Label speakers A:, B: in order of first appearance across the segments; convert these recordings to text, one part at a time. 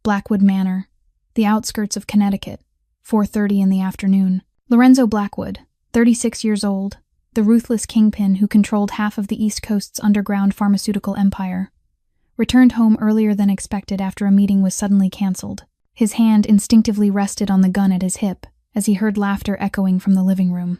A: Blackwood Manor, the outskirts of Connecticut, 4:30 in the afternoon. Lorenzo Blackwood, 36 years old, the ruthless kingpin who controlled half of the East Coast's underground pharmaceutical empire, returned home earlier than expected after a meeting was suddenly canceled. His hand instinctively rested on the gun at his hip as he heard laughter echoing from the living room.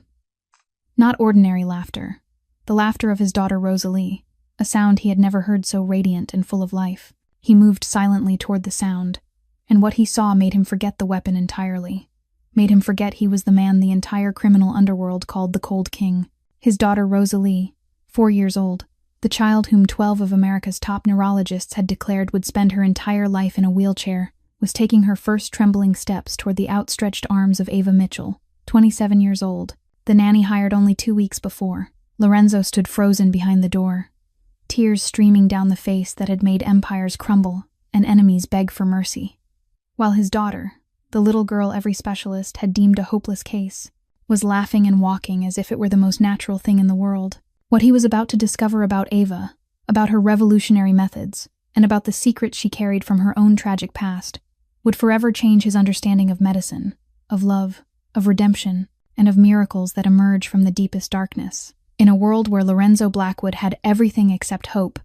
A: Not ordinary laughter, the laughter of his daughter Rosalie, a sound he had never heard so radiant and full of life. He moved silently toward the sound, and what he saw made him forget the weapon entirely, made him forget he was the man the entire criminal underworld called the Cold King. His daughter Rosalie, 4 years old, the child whom 12 of America's top neurologists had declared would spend her entire life in a wheelchair, was taking her first trembling steps toward the outstretched arms of Ava Mitchell, 27 years old, the nanny hired only 2 weeks before. Lorenzo stood frozen behind the door, tears streaming down the face that had made empires crumble and enemies beg for mercy. While his daughter, the little girl every specialist had deemed a hopeless case, was laughing and walking as if it were the most natural thing in the world. What he was about to discover about Ava, about her revolutionary methods, and about the secrets she carried from her own tragic past, would forever change his understanding of medicine, of love, of redemption, and of miracles that emerge from the deepest darkness. In a world where Lorenzo Blackwood had everything except hope,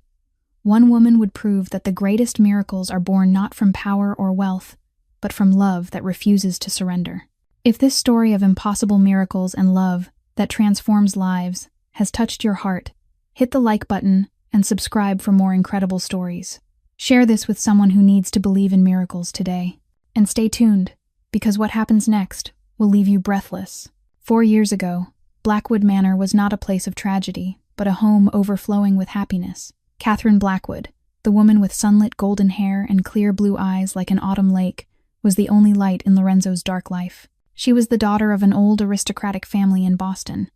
A: one woman would prove that the greatest miracles are born not from power or wealth, but from love that refuses to surrender. If this story of impossible miracles and love that transforms lives has touched your heart, hit the like button and subscribe for more incredible stories. Share this with someone who needs to believe in miracles today. And stay tuned, because what happens next will leave you breathless. 4 years ago, Blackwood Manor was not a place of tragedy, but a home overflowing with happiness. Catherine Blackwood, the woman with sunlit golden hair and clear blue eyes like an autumn lake, was the only light in Lorenzo's dark life. She was the daughter of an old aristocratic family in Boston,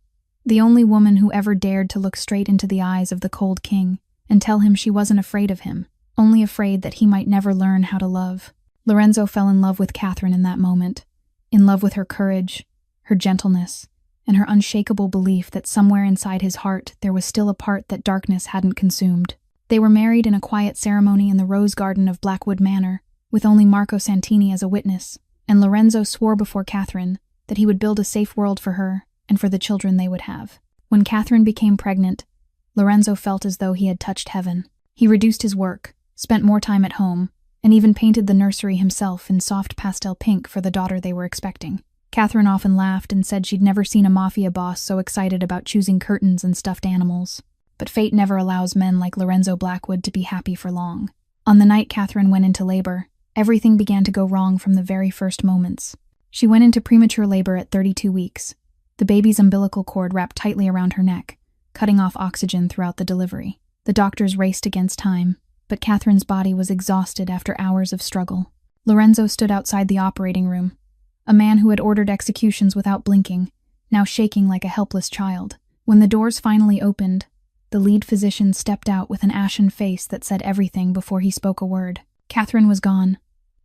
A: the only woman who ever dared to look straight into the eyes of the Cold King and tell him she wasn't afraid of him, only afraid that he might never learn how to love. Lorenzo fell in love with Catherine in that moment, in love with her courage, her gentleness, and her unshakable belief that somewhere inside his heart there was still a part that darkness hadn't consumed. They were married in a quiet ceremony in the rose garden of Blackwood Manor, with only Marco Santini as a witness, and Lorenzo swore before Catherine that he would build a safe world for her and for the children they would have. When Catherine became pregnant, Lorenzo felt as though he had touched heaven. He reduced his work, spent more time at home, and even painted the nursery himself in soft pastel pink for the daughter they were expecting. Catherine often laughed and said she'd never seen a Mafia boss so excited about choosing curtains and stuffed animals. But fate never allows men like Lorenzo Blackwood to be happy for long. On the night Catherine went into labor, everything began to go wrong from the very first moments. She went into premature labor at 32 weeks, the baby's umbilical cord wrapped tightly around her neck, cutting off oxygen throughout the delivery. The doctors raced against time, but Catherine's body was exhausted after hours of struggle. Lorenzo stood outside the operating room, a man who had ordered executions without blinking, now shaking like a helpless child. When the doors finally opened, the lead physician stepped out with an ashen face that said everything before he spoke a word. Catherine was gone.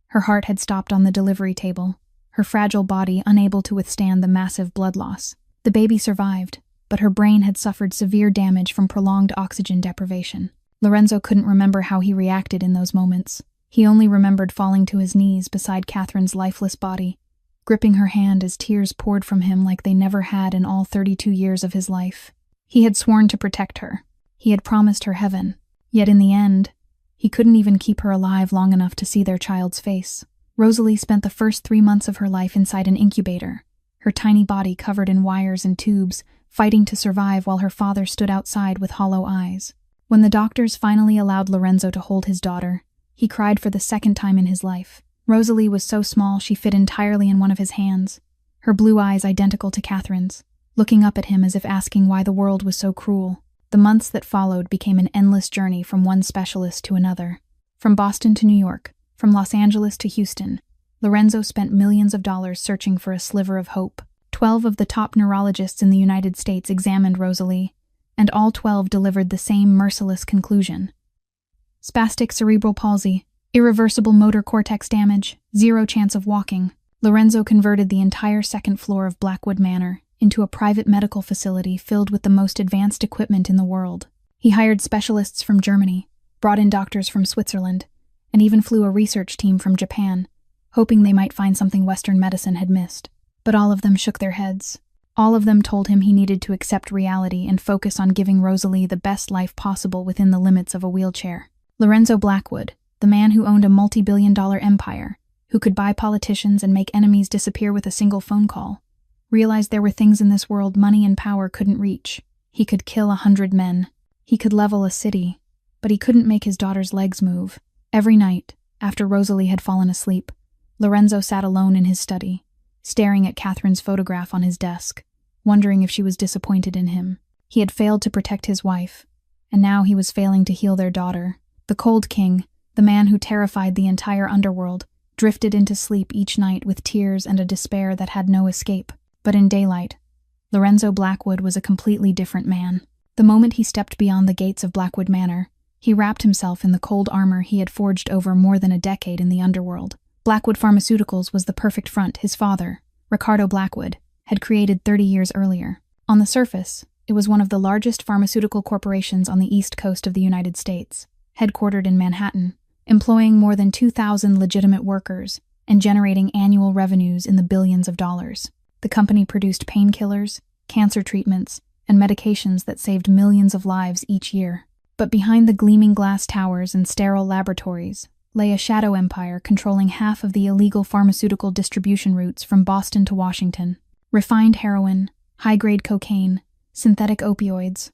A: Her heart had stopped on the delivery table, her fragile body unable to withstand the massive blood loss. The baby survived, but her brain had suffered severe damage from prolonged oxygen deprivation. Lorenzo couldn't remember how he reacted in those moments. He only remembered falling to his knees beside Catherine's lifeless body, gripping her hand as tears poured from him like they never had in all 32 years of his life. He had sworn to protect her. He had promised her heaven. Yet in the end, he couldn't even keep her alive long enough to see their child's face. Rosalie spent the first 3 months of her life inside an incubator, her tiny body covered in wires and tubes, fighting to survive while her father stood outside with hollow eyes. When the doctors finally allowed Lorenzo to hold his daughter, he cried for the second time in his life. Rosalie was so small she fit entirely in one of his hands, her blue eyes identical to Catherine's, looking up at him as if asking why the world was so cruel. The months that followed became an endless journey from one specialist to another. From Boston to New York, from Los Angeles to Houston, Lorenzo spent millions of dollars searching for a sliver of hope. 12 of the top neurologists in the United States examined Rosalie, and all 12 delivered the same merciless conclusion. Spastic cerebral palsy, irreversible motor cortex damage, 0 chance of walking. Lorenzo converted the entire second floor of Blackwood Manor into a private medical facility filled with the most advanced equipment in the world. He hired specialists from Germany, brought in doctors from Switzerland, and even flew a research team from Japan, hoping they might find something Western medicine had missed. But all of them shook their heads. All of them told him he needed to accept reality and focus on giving Rosalie the best life possible within the limits of a wheelchair. Lorenzo Blackwood, the man who owned a multi-billion-dollar empire, who could buy politicians and make enemies disappear with a single phone call, realized there were things in this world money and power couldn't reach. He could kill 100 men. He could level a city. But he couldn't make his daughter's legs move. Every night, after Rosalie had fallen asleep, Lorenzo sat alone in his study, staring at Catherine's photograph on his desk, wondering if she was disappointed in him. He had failed to protect his wife, and now he was failing to heal their daughter. The Cold King, the man who terrified the entire underworld, drifted into sleep each night with tears and a despair that had no escape. But in daylight, Lorenzo Blackwood was a completely different man. The moment he stepped beyond the gates of Blackwood Manor, he wrapped himself in the cold armor he had forged over more than a decade in the underworld. Blackwood Pharmaceuticals was the perfect front his father, Ricardo Blackwood, had created 30 years earlier. On the surface, it was one of the largest pharmaceutical corporations on the East Coast of the United States, headquartered in Manhattan, employing more than 2,000 legitimate workers and generating annual revenues in the billions of dollars. The company produced painkillers, cancer treatments, and medications that saved millions of lives each year. But behind the gleaming glass towers and sterile laboratories lay a shadow empire controlling half of the illegal pharmaceutical distribution routes from Boston to Washington. Refined heroin, high-grade cocaine, synthetic opioids.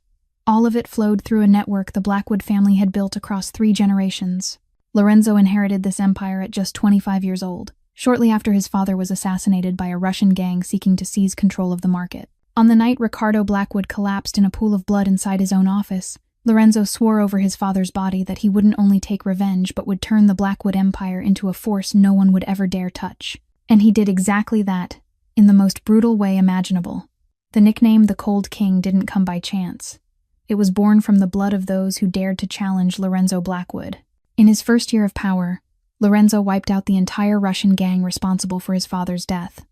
A: All of it flowed through a network the Blackwood family had built across 3 generations. Lorenzo inherited this empire at just 25 years old, shortly after his father was assassinated by a Russian gang seeking to seize control of the market. On the night Ricardo Blackwood collapsed in a pool of blood inside his own office, Lorenzo swore over his father's body that he wouldn't only take revenge but would turn the Blackwood Empire into a force no one would ever dare touch. And he did exactly that, in the most brutal way imaginable. The nickname the Cold King didn't come by chance. It was born from the blood of those who dared to challenge Lorenzo Blackwood. In his first year of power, Lorenzo wiped out the entire Russian gang responsible for his father's death.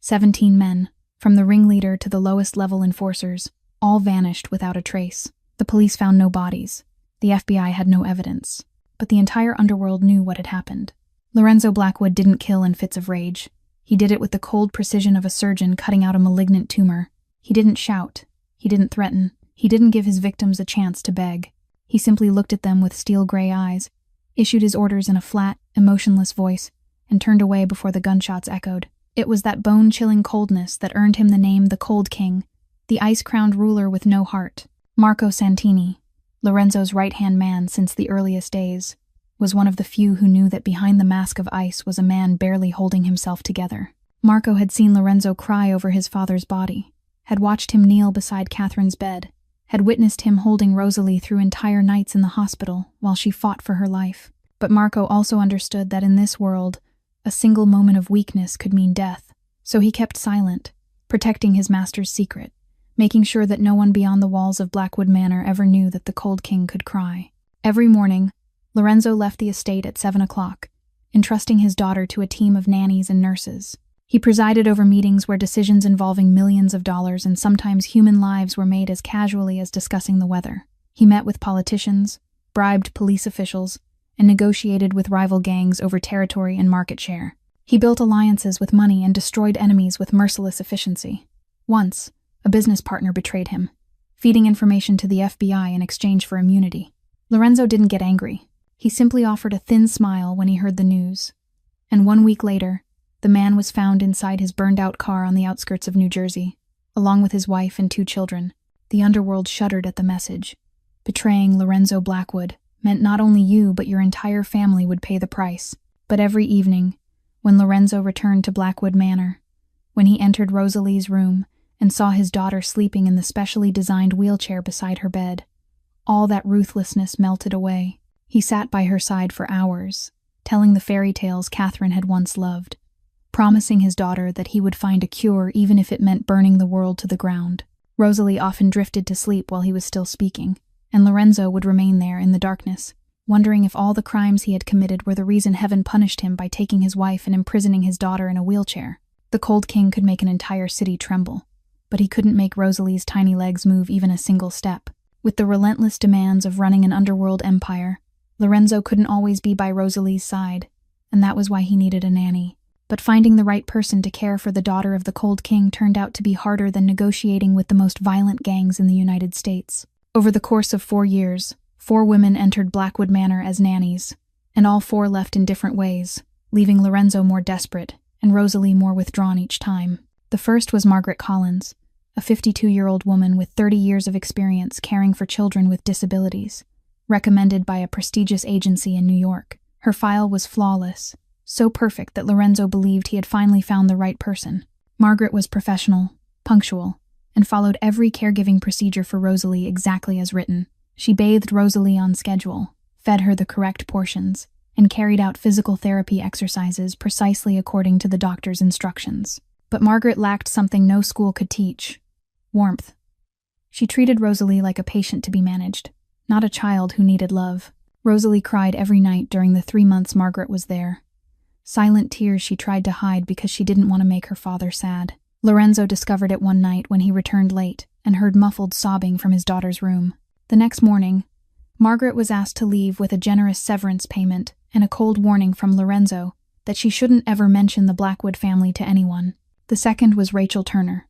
A: 17 men, from the ringleader to the lowest-level enforcers, all vanished without a trace. The police found no bodies. The FBI had no evidence. But the entire underworld knew what had happened. Lorenzo Blackwood didn't kill in fits of rage. He did it with the cold precision of a surgeon cutting out a malignant tumor. He didn't shout. He didn't threaten. He didn't give his victims a chance to beg. He simply looked at them with steel-gray eyes, issued his orders in a flat, emotionless voice, and turned away before the gunshots echoed. It was that bone-chilling coldness that earned him the name the Cold King, the ice-crowned ruler with no heart. Marco Santini, Lorenzo's right-hand man since the earliest days, was one of the few who knew that behind the mask of ice was a man barely holding himself together. Marco had seen Lorenzo cry over his father's body, had watched him kneel beside Catherine's bed, had witnessed him holding Rosalie through entire nights in the hospital while she fought for her life. But Marco also understood that in this world, a single moment of weakness could mean death, so he kept silent, protecting his master's secret, making sure that no one beyond the walls of Blackwood Manor ever knew that the Cold King could cry. Every morning, Lorenzo left the estate at 7 o'clock, entrusting his daughter to a team of nannies and nurses. He presided over meetings where decisions involving millions of dollars and sometimes human lives were made as casually as discussing the weather. He met with politicians, bribed police officials, and negotiated with rival gangs over territory and market share. He built alliances with money and destroyed enemies with merciless efficiency. Once, a business partner betrayed him, feeding information to the FBI in exchange for immunity. Lorenzo didn't get angry. He simply offered a thin smile when he heard the news. And 1 week later, the man was found inside his burned-out car on the outskirts of New Jersey, along with his wife and 2 children. The underworld shuddered at the message. Betraying Lorenzo Blackwood meant not only you but your entire family would pay the price. But every evening, when Lorenzo returned to Blackwood Manor, when he entered Rosalie's room and saw his daughter sleeping in the specially designed wheelchair beside her bed, all that ruthlessness melted away. He sat by her side for hours, telling the fairy tales Catherine had once loved, promising his daughter that he would find a cure even if it meant burning the world to the ground. Rosalie often drifted to sleep while he was still speaking, and Lorenzo would remain there in the darkness, wondering if all the crimes he had committed were the reason heaven punished him by taking his wife and imprisoning his daughter in a wheelchair. The Cold King could make an entire city tremble, but he couldn't make Rosalie's tiny legs move even a single step. With the relentless demands of running an underworld empire, Lorenzo couldn't always be by Rosalie's side, and that was why he needed a nanny. But finding the right person to care for the daughter of the Cold King turned out to be harder than negotiating with the most violent gangs in the United States. Over the course of 4 years, 4 women entered Blackwood Manor as nannies, and all 4 left in different ways, leaving Lorenzo more desperate and Rosalie more withdrawn each time. The first was Margaret Collins, a 52-year-old woman with 30 years of experience caring for children with disabilities, recommended by a prestigious agency in New York. Her file was flawless, so perfect that Lorenzo believed he had finally found the right person. Margaret was professional, punctual, and followed every caregiving procedure for Rosalie exactly as written. She bathed Rosalie on schedule, fed her the correct portions, and carried out physical therapy exercises precisely according to the doctor's instructions. But Margaret lacked something no school could teach: warmth. She treated Rosalie like a patient to be managed, not a child who needed love. Rosalie cried every night during the 3 months Margaret was there. Silent tears she tried to hide because she didn't want to make her father sad. Lorenzo discovered it one night when he returned late and heard muffled sobbing from his daughter's room. The next morning, Margaret was asked to leave with a generous severance payment and a cold warning from Lorenzo that she shouldn't ever mention the Blackwood family to anyone. The second was Rachel Turner,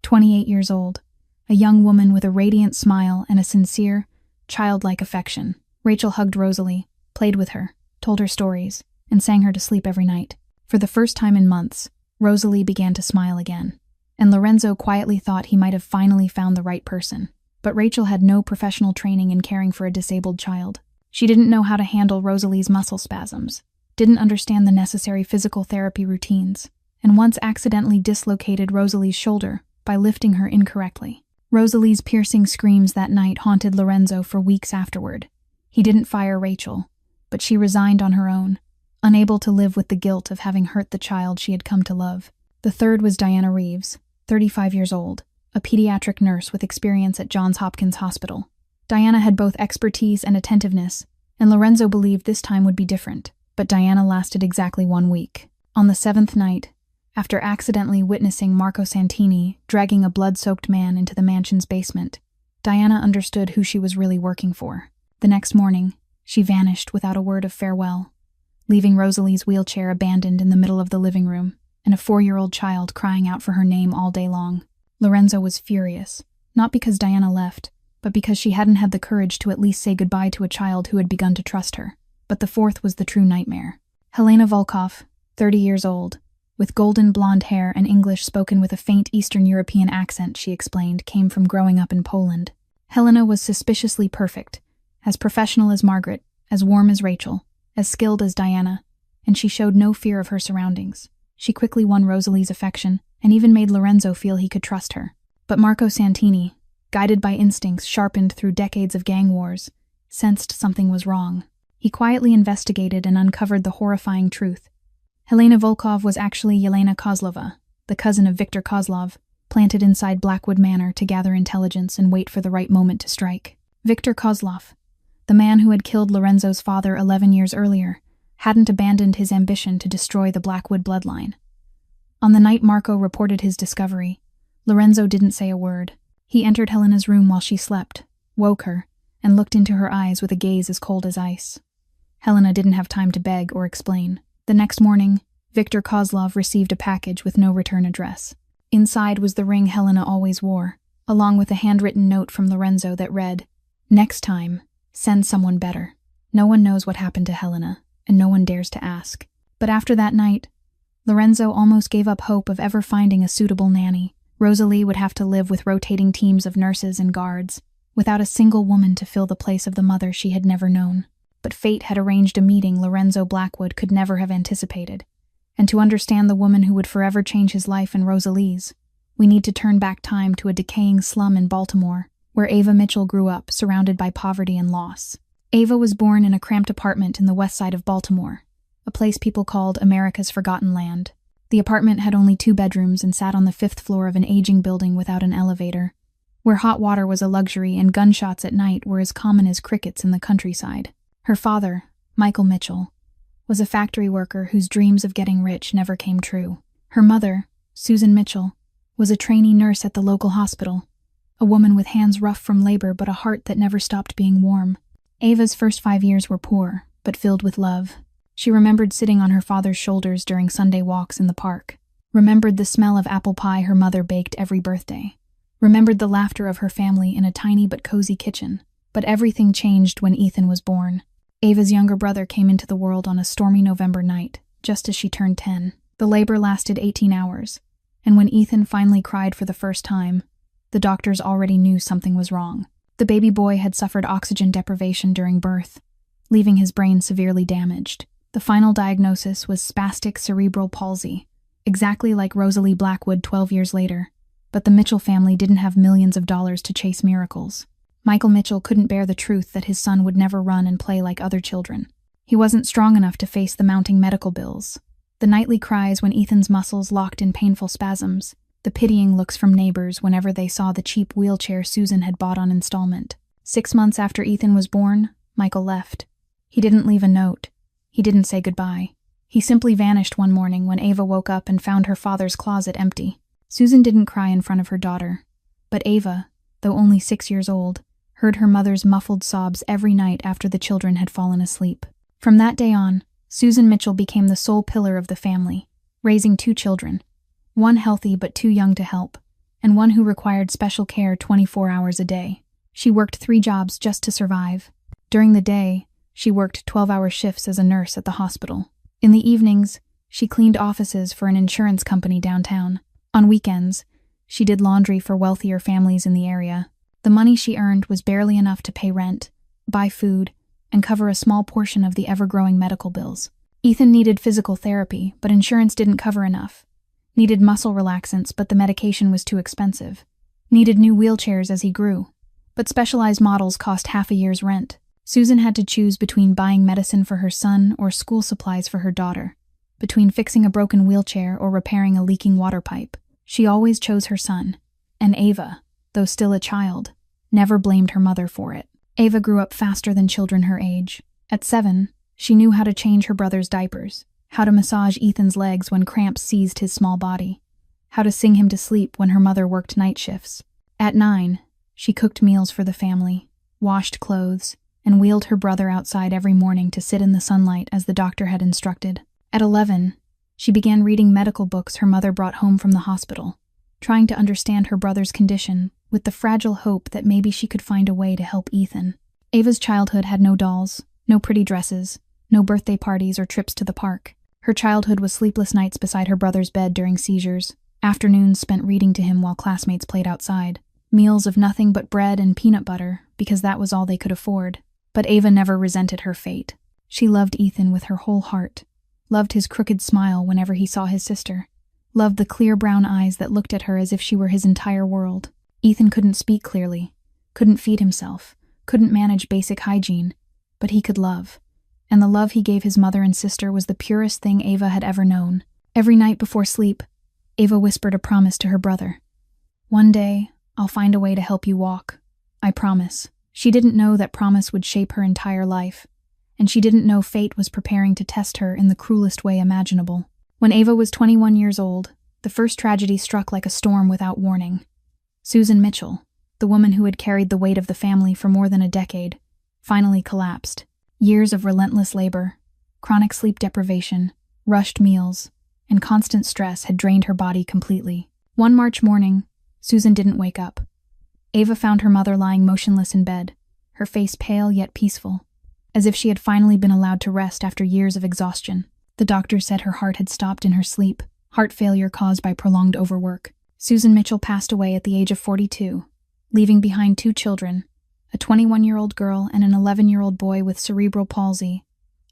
A: 28 years old, a young woman with a radiant smile and a sincere, childlike affection. Rachel hugged Rosalie, played with her, told her stories, and sang her to sleep every night. For the first time in months, Rosalie began to smile again, and Lorenzo quietly thought he might have finally found the right person. But Rachel had no professional training in caring for a disabled child. She didn't know how to handle Rosalie's muscle spasms, didn't understand the necessary physical therapy routines, and once accidentally dislocated Rosalie's shoulder by lifting her incorrectly. Rosalie's piercing screams that night haunted Lorenzo for weeks afterward. He didn't fire Rachel, but she resigned on her own, unable to live with the guilt of having hurt the child she had come to love. The third was Diana Reeves, 35 years old, a pediatric nurse with experience at Johns Hopkins Hospital. Diana had both expertise and attentiveness, and Lorenzo believed this time would be different. But Diana lasted exactly 1 week. On the 7th night, after accidentally witnessing Marco Santini dragging a blood-soaked man into the mansion's basement, Diana understood who she was really working for. The next morning, she vanished without a word of farewell, leaving Rosalie's wheelchair abandoned in the middle of the living room, and a 4-year-old child crying out for her name all day long. Lorenzo was furious, not because Diana left, but because she hadn't had the courage to at least say goodbye to a child who had begun to trust her. But the fourth was the true nightmare. Helena Volkov, 30 years old, with golden blonde hair and English spoken with a faint Eastern European accent, she explained, came from growing up in Poland. Helena was suspiciously perfect, as professional as Margaret, as warm as Rachel, as skilled as Diana, and she showed no fear of her surroundings. She quickly won Rosalie's affection, and even made Lorenzo feel he could trust her. But Marco Santini, guided by instincts sharpened through decades of gang wars, sensed something was wrong. He quietly investigated and uncovered the horrifying truth. Helena Volkov was actually Yelena Kozlova, the cousin of Viktor Kozlov, planted inside Blackwood Manor to gather intelligence and wait for the right moment to strike. Viktor Kozlov, the man who had killed Lorenzo's father 11 years earlier, hadn't abandoned his ambition to destroy the Blackwood bloodline. On the night Marco reported his discovery, Lorenzo didn't say a word. He entered Helena's room while she slept, woke her, and looked into her eyes with a gaze as cold as ice. Helena didn't have time to beg or explain. The next morning, Viktor Kozlov received a package with no return address. Inside was the ring Helena always wore, along with a handwritten note from Lorenzo that read, "Next time, send someone better." No one knows what happened to Helena, and no one dares to ask. But after that night, Lorenzo almost gave up hope of ever finding a suitable nanny. Rosalie would have to live with rotating teams of nurses and guards, without a single woman to fill the place of the mother she had never known. But fate had arranged a meeting Lorenzo Blackwood could never have anticipated. And to understand the woman who would forever change his life and Rosalie's, we need to turn back time to a decaying slum in Baltimore, where Ava Mitchell grew up, surrounded by poverty and loss. Ava was born in a cramped apartment in the west side of Baltimore, a place people called America's Forgotten Land. The apartment had only 2 bedrooms and sat on the 5th floor of an aging building without an elevator, where hot water was a luxury and gunshots at night were as common as crickets in the countryside. Her father, Michael Mitchell, was a factory worker whose dreams of getting rich never came true. Her mother, Susan Mitchell, was a trainee nurse at the local hospital, a woman with hands rough from labor but a heart that never stopped being warm. Ava's first 5 years were poor, but filled with love. She remembered sitting on her father's shoulders during Sunday walks in the park, remembered the smell of apple pie her mother baked every birthday, remembered the laughter of her family in a tiny but cozy kitchen. But everything changed when Ethan was born. Ava's younger brother came into the world on a stormy November night, just as she turned 10. The labor lasted 18 hours, and when Ethan finally cried for the first time, the doctors already knew something was wrong. The baby boy had suffered oxygen deprivation during birth, leaving his brain severely damaged. The final diagnosis was spastic cerebral palsy, exactly like Rosalie Blackwood 12 years later, but the Mitchell family didn't have millions of dollars to chase miracles. Michael Mitchell couldn't bear the truth that his son would never run and play like other children. He wasn't strong enough to face the mounting medical bills, the nightly cries when Ethan's muscles locked in painful spasms, the pitying looks from neighbors whenever they saw the cheap wheelchair Susan had bought on installment. 6 months after Ethan was born, Michael left. He didn't leave a note. He didn't say goodbye. He simply vanished one morning when Ava woke up and found her father's closet empty. Susan didn't cry in front of her daughter, but Ava, though only 6 years old, heard her mother's muffled sobs every night after the children had fallen asleep. From that day on, Susan Mitchell became the sole pillar of the family, raising 2 children, one healthy but too young to help, and one who required special care 24 hours a day. She worked 3 jobs just to survive. During the day, she worked 12-hour shifts as a nurse at the hospital. In the evenings, she cleaned offices for an insurance company downtown. On weekends, she did laundry for wealthier families in the area. The money she earned was barely enough to pay rent, buy food, and cover a small portion of the ever-growing medical bills. Ethan needed physical therapy, but insurance didn't cover enough. Needed muscle relaxants, but the medication was too expensive. Needed new wheelchairs as he grew, but specialized models cost half a year's rent. Susan had to choose between buying medicine for her son or school supplies for her daughter, between fixing a broken wheelchair or repairing a leaking water pipe. She always chose her son, and Ava, though still a child, never blamed her mother for it. Ava grew up faster than children her age. At 7, she knew how to change her brother's diapers, how to massage Ethan's legs when cramps seized his small body, how to sing him to sleep when her mother worked night shifts. At 9, she cooked meals for the family, washed clothes, and wheeled her brother outside every morning to sit in the sunlight as the doctor had instructed. At 11, she began reading medical books her mother brought home from the hospital, trying to understand her brother's condition with the fragile hope that maybe she could find a way to help Ethan. Ava's childhood had no dolls, no pretty dresses, no birthday parties or trips to the park. Her childhood was sleepless nights beside her brother's bed during seizures, afternoons spent reading to him while classmates played outside, meals of nothing but bread and peanut butter because that was all they could afford. But Ava never resented her fate. She loved Ethan with her whole heart, loved his crooked smile whenever he saw his sister, loved the clear brown eyes that looked at her as if she were his entire world. Ethan couldn't speak clearly, couldn't feed himself, couldn't manage basic hygiene, but he could love. And the love he gave his mother and sister was the purest thing Ava had ever known. Every night before sleep, Ava whispered a promise to her brother. "One day, I'll find a way to help you walk. I promise." She didn't know that promise would shape her entire life, and she didn't know fate was preparing to test her in the cruelest way imaginable. When Ava was 21 years old, the first tragedy struck like a storm without warning. Susan Mitchell, the woman who had carried the weight of the family for more than a decade, finally collapsed. Years of relentless labor, chronic sleep deprivation, rushed meals, and constant stress had drained her body completely. One March morning, Susan didn't wake up. Ava found her mother lying motionless in bed, her face pale yet peaceful, as if she had finally been allowed to rest after years of exhaustion. The doctor said her heart had stopped in her sleep, heart failure caused by prolonged overwork. Susan Mitchell passed away at the age of 42, leaving behind 2 children, a 21-year-old girl and an 11-year-old boy with cerebral palsy,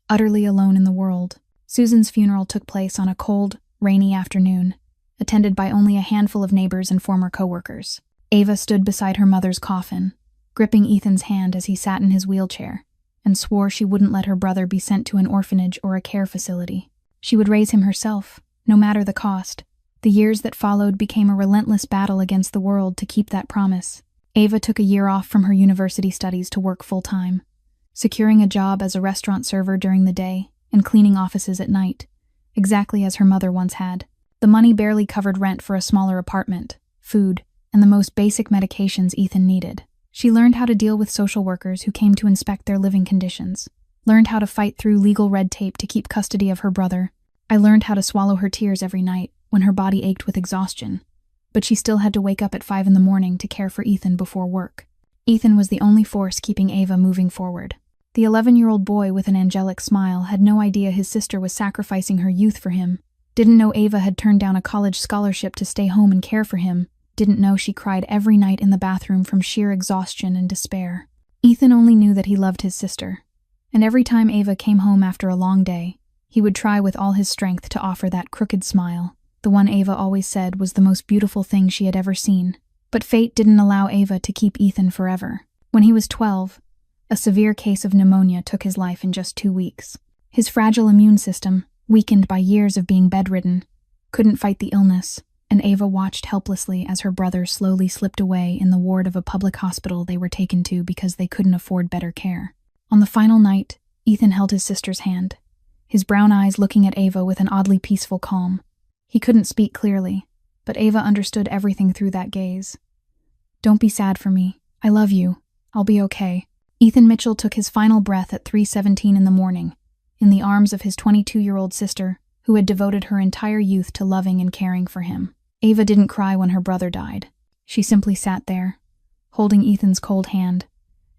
A: utterly alone in the world. Susan's funeral took place on a cold, rainy afternoon, attended by only a handful of neighbors and former coworkers. Ava stood beside her mother's coffin, gripping Ethan's hand as he sat in his wheelchair, and swore she wouldn't let her brother be sent to an orphanage or a care facility. She would raise him herself, no matter the cost. The years that followed became a relentless battle against the world to keep that promise. Ava took a year off from her university studies to work full-time, securing a job as a restaurant server during the day and cleaning offices at night, exactly as her mother once had. The money barely covered rent for a smaller apartment, food, and the most basic medications Ethan needed. She learned how to deal with social workers who came to inspect their living conditions, learned how to fight through legal red tape to keep custody of her brother. I learned how to swallow her tears every night when her body ached with exhaustion, but she still had to wake up at 5 in the morning to care for Ethan before work. Ethan was the only force keeping Ava moving forward. The 11-year-old boy with an angelic smile had no idea his sister was sacrificing her youth for him, didn't know Ava had turned down a college scholarship to stay home and care for him, didn't know she cried every night in the bathroom from sheer exhaustion and despair. Ethan only knew that he loved his sister, and every time Ava came home after a long day, he would try with all his strength to offer that crooked smile, the one Ava always said was the most beautiful thing she had ever seen. But fate didn't allow Ava to keep Ethan forever. When he was 12, a severe case of pneumonia took his life in just 2 weeks. His fragile immune system, weakened by years of being bedridden, couldn't fight the illness, and Ava watched helplessly as her brother slowly slipped away in the ward of a public hospital they were taken to because they couldn't afford better care. On the final night, Ethan held his sister's hand, his brown eyes looking at Ava with an oddly peaceful calm. He couldn't speak clearly, but Ava understood everything through that gaze. "Don't be sad for me. I love you. I'll be okay." Ethan Mitchell took his final breath at 3:17 in the morning, in the arms of his 22-year-old sister, who had devoted her entire youth to loving and caring for him. Ava didn't cry when her brother died. She simply sat there, holding Ethan's cold hand,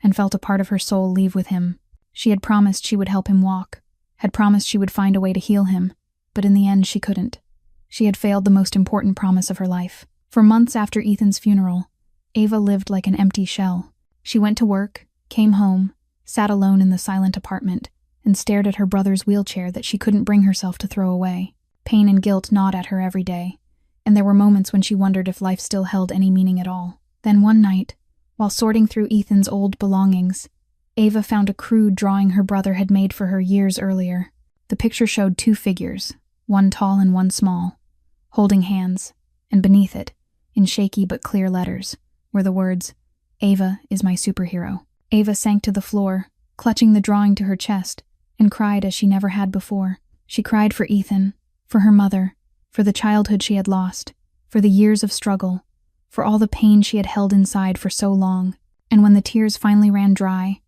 A: and felt a part of her soul leave with him. She had promised she would help him walk, had promised she would find a way to heal him, but in the end she couldn't. She had failed the most important promise of her life. For months after Ethan's funeral, Ava lived like an empty shell. She went to work, came home, sat alone in the silent apartment, and stared at her brother's wheelchair that she couldn't bring herself to throw away. Pain and guilt gnawed at her every day, and there were moments when she wondered if life still held any meaning at all. Then one night, while sorting through Ethan's old belongings, Ava found a crude drawing her brother had made for her years earlier. The picture showed 2 figures, one tall and one small, holding hands, and beneath it, in shaky but clear letters, were the words, "Ava is my superhero." Ava sank to the floor, clutching the drawing to her chest, and cried as she never had before. She cried for Ethan, for her mother, for the childhood she had lost, for the years of struggle, for all the pain she had held inside for so long. And when the tears finally ran dry,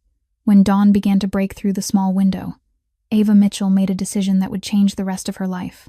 A: when dawn began to break through the small window, Ava Mitchell made a decision that would change the rest of her life.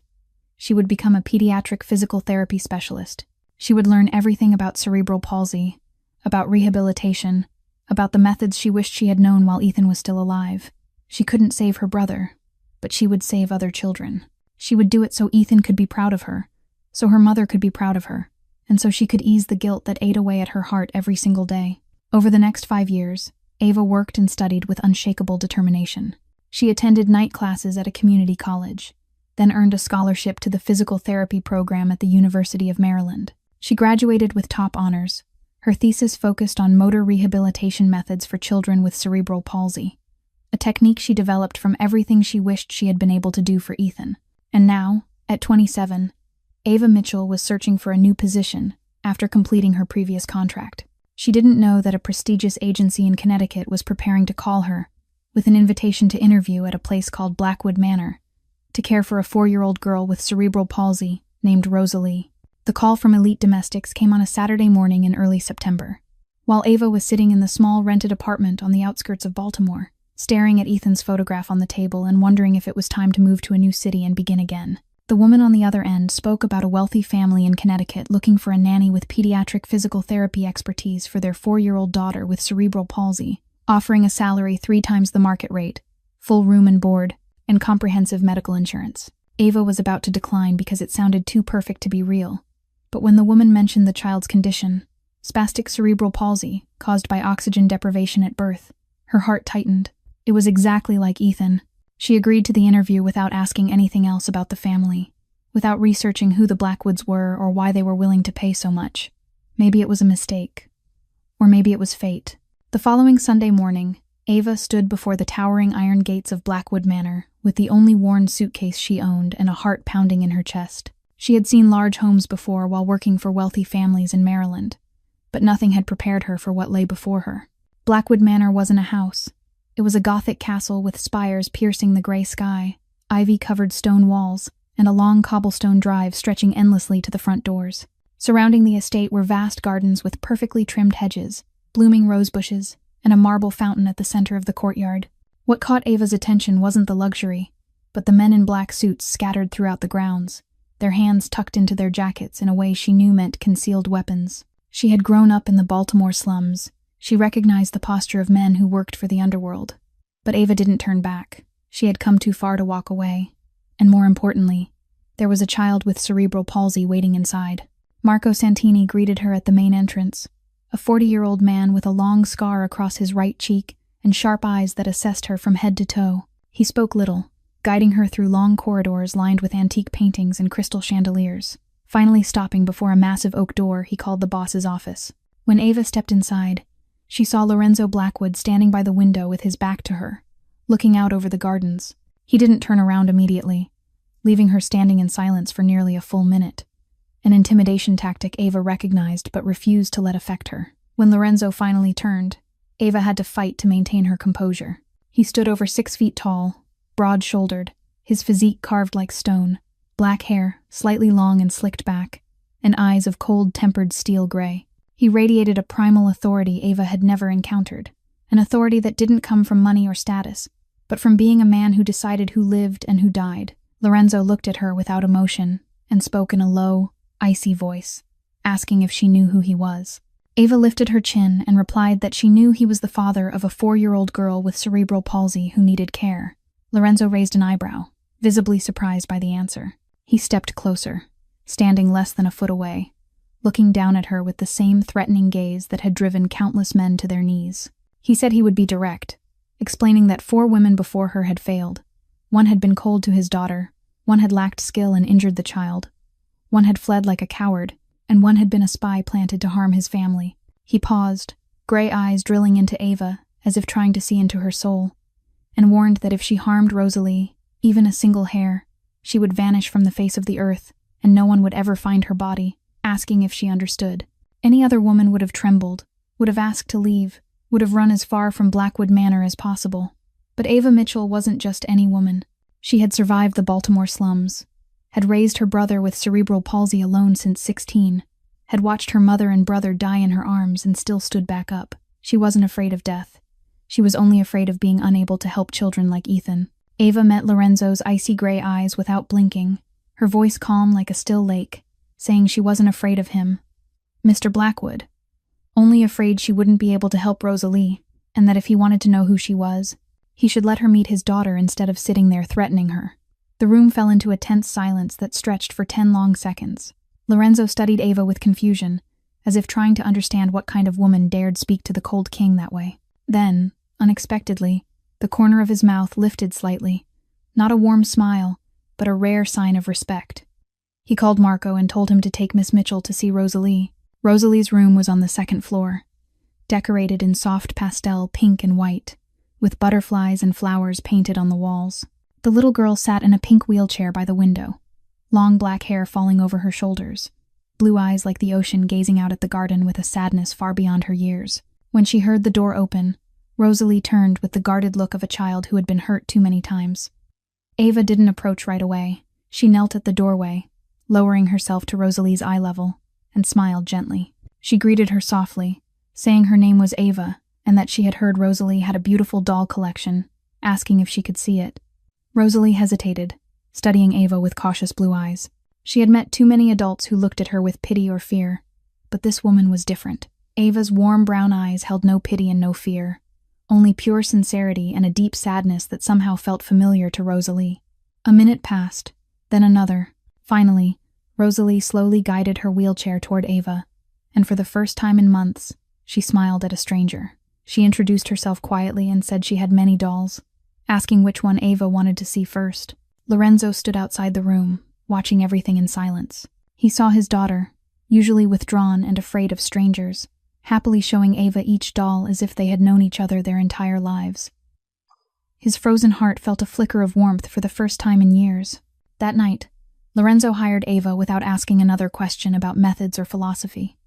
A: She would become a pediatric physical therapy specialist. She would learn everything about cerebral palsy, about rehabilitation, about the methods she wished she had known while Ethan was still alive. She couldn't save her brother, but she would save other children. She would do it so Ethan could be proud of her, so her mother could be proud of her, and so she could ease the guilt that ate away at her heart every single day. Over the next 5 years, Ava worked and studied with unshakable determination. She attended night classes at a community college, then earned a scholarship to the physical therapy program at the University of Maryland. She graduated with top honors. Her thesis focused on motor rehabilitation methods for children with cerebral palsy, a technique she developed from everything she wished she had been able to do for Ethan. And now, at 27, Ava Mitchell was searching for a new position after completing her previous contract. She didn't know that a prestigious agency in Connecticut was preparing to call her with an invitation to interview at a place called Blackwood Manor to care for a 4-year-old girl with cerebral palsy named Rosalie. The call from Elite Domestics came on a Saturday morning in early September, while Ava was sitting in the small rented apartment on the outskirts of Baltimore, staring at Ethan's photograph on the table and wondering if it was time to move to a new city and begin again. The woman on the other end spoke about a wealthy family in Connecticut looking for a nanny with pediatric physical therapy expertise for their 4-year-old daughter with cerebral palsy, offering a salary 3 times the market rate, full room and board, and comprehensive medical insurance. Ava was about to decline because it sounded too perfect to be real. But when the woman mentioned the child's condition, spastic cerebral palsy, caused by oxygen deprivation at birth, her heart tightened. It was exactly like Ethan. She agreed to the interview without asking anything else about the family, without researching who the Blackwoods were or why they were willing to pay so much. Maybe it was a mistake. Or maybe it was fate. The following Sunday morning, Ava stood before the towering iron gates of Blackwood Manor with the only worn suitcase she owned and a heart pounding in her chest. She had seen large homes before while working for wealthy families in Maryland, but nothing had prepared her for what lay before her. Blackwood Manor wasn't a house. It was a Gothic castle with spires piercing the gray sky, ivy-covered stone walls, and a long cobblestone drive stretching endlessly to the front doors. Surrounding the estate were vast gardens with perfectly trimmed hedges, blooming rose bushes, and a marble fountain at the center of the courtyard. What caught Ava's attention wasn't the luxury, but the men in black suits scattered throughout the grounds, their hands tucked into their jackets in a way she knew meant concealed weapons. She had grown up in the Baltimore slums. She recognized the posture of men who worked for the underworld. But Ava didn't turn back. She had come too far to walk away. And more importantly, there was a child with cerebral palsy waiting inside. Marco Santini greeted her at the main entrance, a 40-year-old man with a long scar across his right cheek and sharp eyes that assessed her from head to toe. He spoke little, guiding her through long corridors lined with antique paintings and crystal chandeliers. Finally stopping before a massive oak door, he called the boss's office. When Ava stepped inside, she saw Lorenzo Blackwood standing by the window with his back to her, looking out over the gardens. He didn't turn around immediately, leaving her standing in silence for nearly a full minute. An intimidation tactic Ava recognized but refused to let affect her. When Lorenzo finally turned, Ava had to fight to maintain her composure. He stood over 6 feet tall, broad-shouldered, his physique carved like stone, black hair, slightly long and slicked back, and eyes of cold-tempered steel gray. He radiated a primal authority Ava had never encountered, an authority that didn't come from money or status, but from being a man who decided who lived and who died. Lorenzo looked at her without emotion and spoke in a low, icy voice, asking if she knew who he was. Ava lifted her chin and replied that she knew he was the father of a 4-year-old girl with cerebral palsy who needed care. Lorenzo raised an eyebrow, visibly surprised by the answer. He stepped closer, standing less than a foot away, looking down at her with the same threatening gaze that had driven countless men to their knees. He said he would be direct, explaining that 4 women before her had failed. One had been cold to his daughter, one had lacked skill and injured the child, one had fled like a coward, and one had been a spy planted to harm his family. He paused, gray eyes drilling into Ava, as if trying to see into her soul, and warned that if she harmed Rosalie, even a single hair, she would vanish from the face of the earth, and no one would ever find her body, asking if she understood. Any other woman would have trembled, would have asked to leave, would have run as far from Blackwood Manor as possible. But Ava Mitchell wasn't just any woman. She had survived the Baltimore slums, had raised her brother with cerebral palsy alone since 16, had watched her mother and brother die in her arms and still stood back up. She wasn't afraid of death. She was only afraid of being unable to help children like Ethan. Ava met Lorenzo's icy gray eyes without blinking, her voice calm like a still lake, saying she wasn't afraid of him, Mr. Blackwood, only afraid she wouldn't be able to help Rosalie, and that if he wanted to know who she was, he should let her meet his daughter instead of sitting there threatening her. The room fell into a tense silence that stretched for 10 long seconds. Lorenzo studied Ava with confusion, as if trying to understand what kind of woman dared speak to the cold king that way. Then, unexpectedly, the corner of his mouth lifted slightly, not a warm smile, but a rare sign of respect. He called Marco and told him to take Miss Mitchell to see Rosalie. Rosalie's room was on the 2nd floor, decorated in soft pastel pink and white, with butterflies and flowers painted on the walls. The little girl sat in a pink wheelchair by the window, long black hair falling over her shoulders, blue eyes like the ocean gazing out at the garden with a sadness far beyond her years. When she heard the door open, Rosalie turned with the guarded look of a child who had been hurt too many times. Ava didn't approach right away. She knelt at the doorway, lowering herself to Rosalie's eye level, and smiled gently. She greeted her softly, saying her name was Ava, and that she had heard Rosalie had a beautiful doll collection, asking if she could see it. Rosalie hesitated, studying Ava with cautious blue eyes. She had met too many adults who looked at her with pity or fear, but this woman was different. Ava's warm brown eyes held no pity and no fear, only pure sincerity and a deep sadness that somehow felt familiar to Rosalie. A minute passed, then another. Finally, Rosalie slowly guided her wheelchair toward Ava, and for the first time in months, she smiled at a stranger. She introduced herself quietly and said she had many dolls, asking which one Ava wanted to see first. Lorenzo stood outside the room, watching everything in silence. He saw his daughter, usually withdrawn and afraid of strangers, happily showing Ava each doll as if they had known each other their entire lives. His frozen heart felt a flicker of warmth for the first time in years. That night, Lorenzo hired Ava without asking another question about methods or philosophy.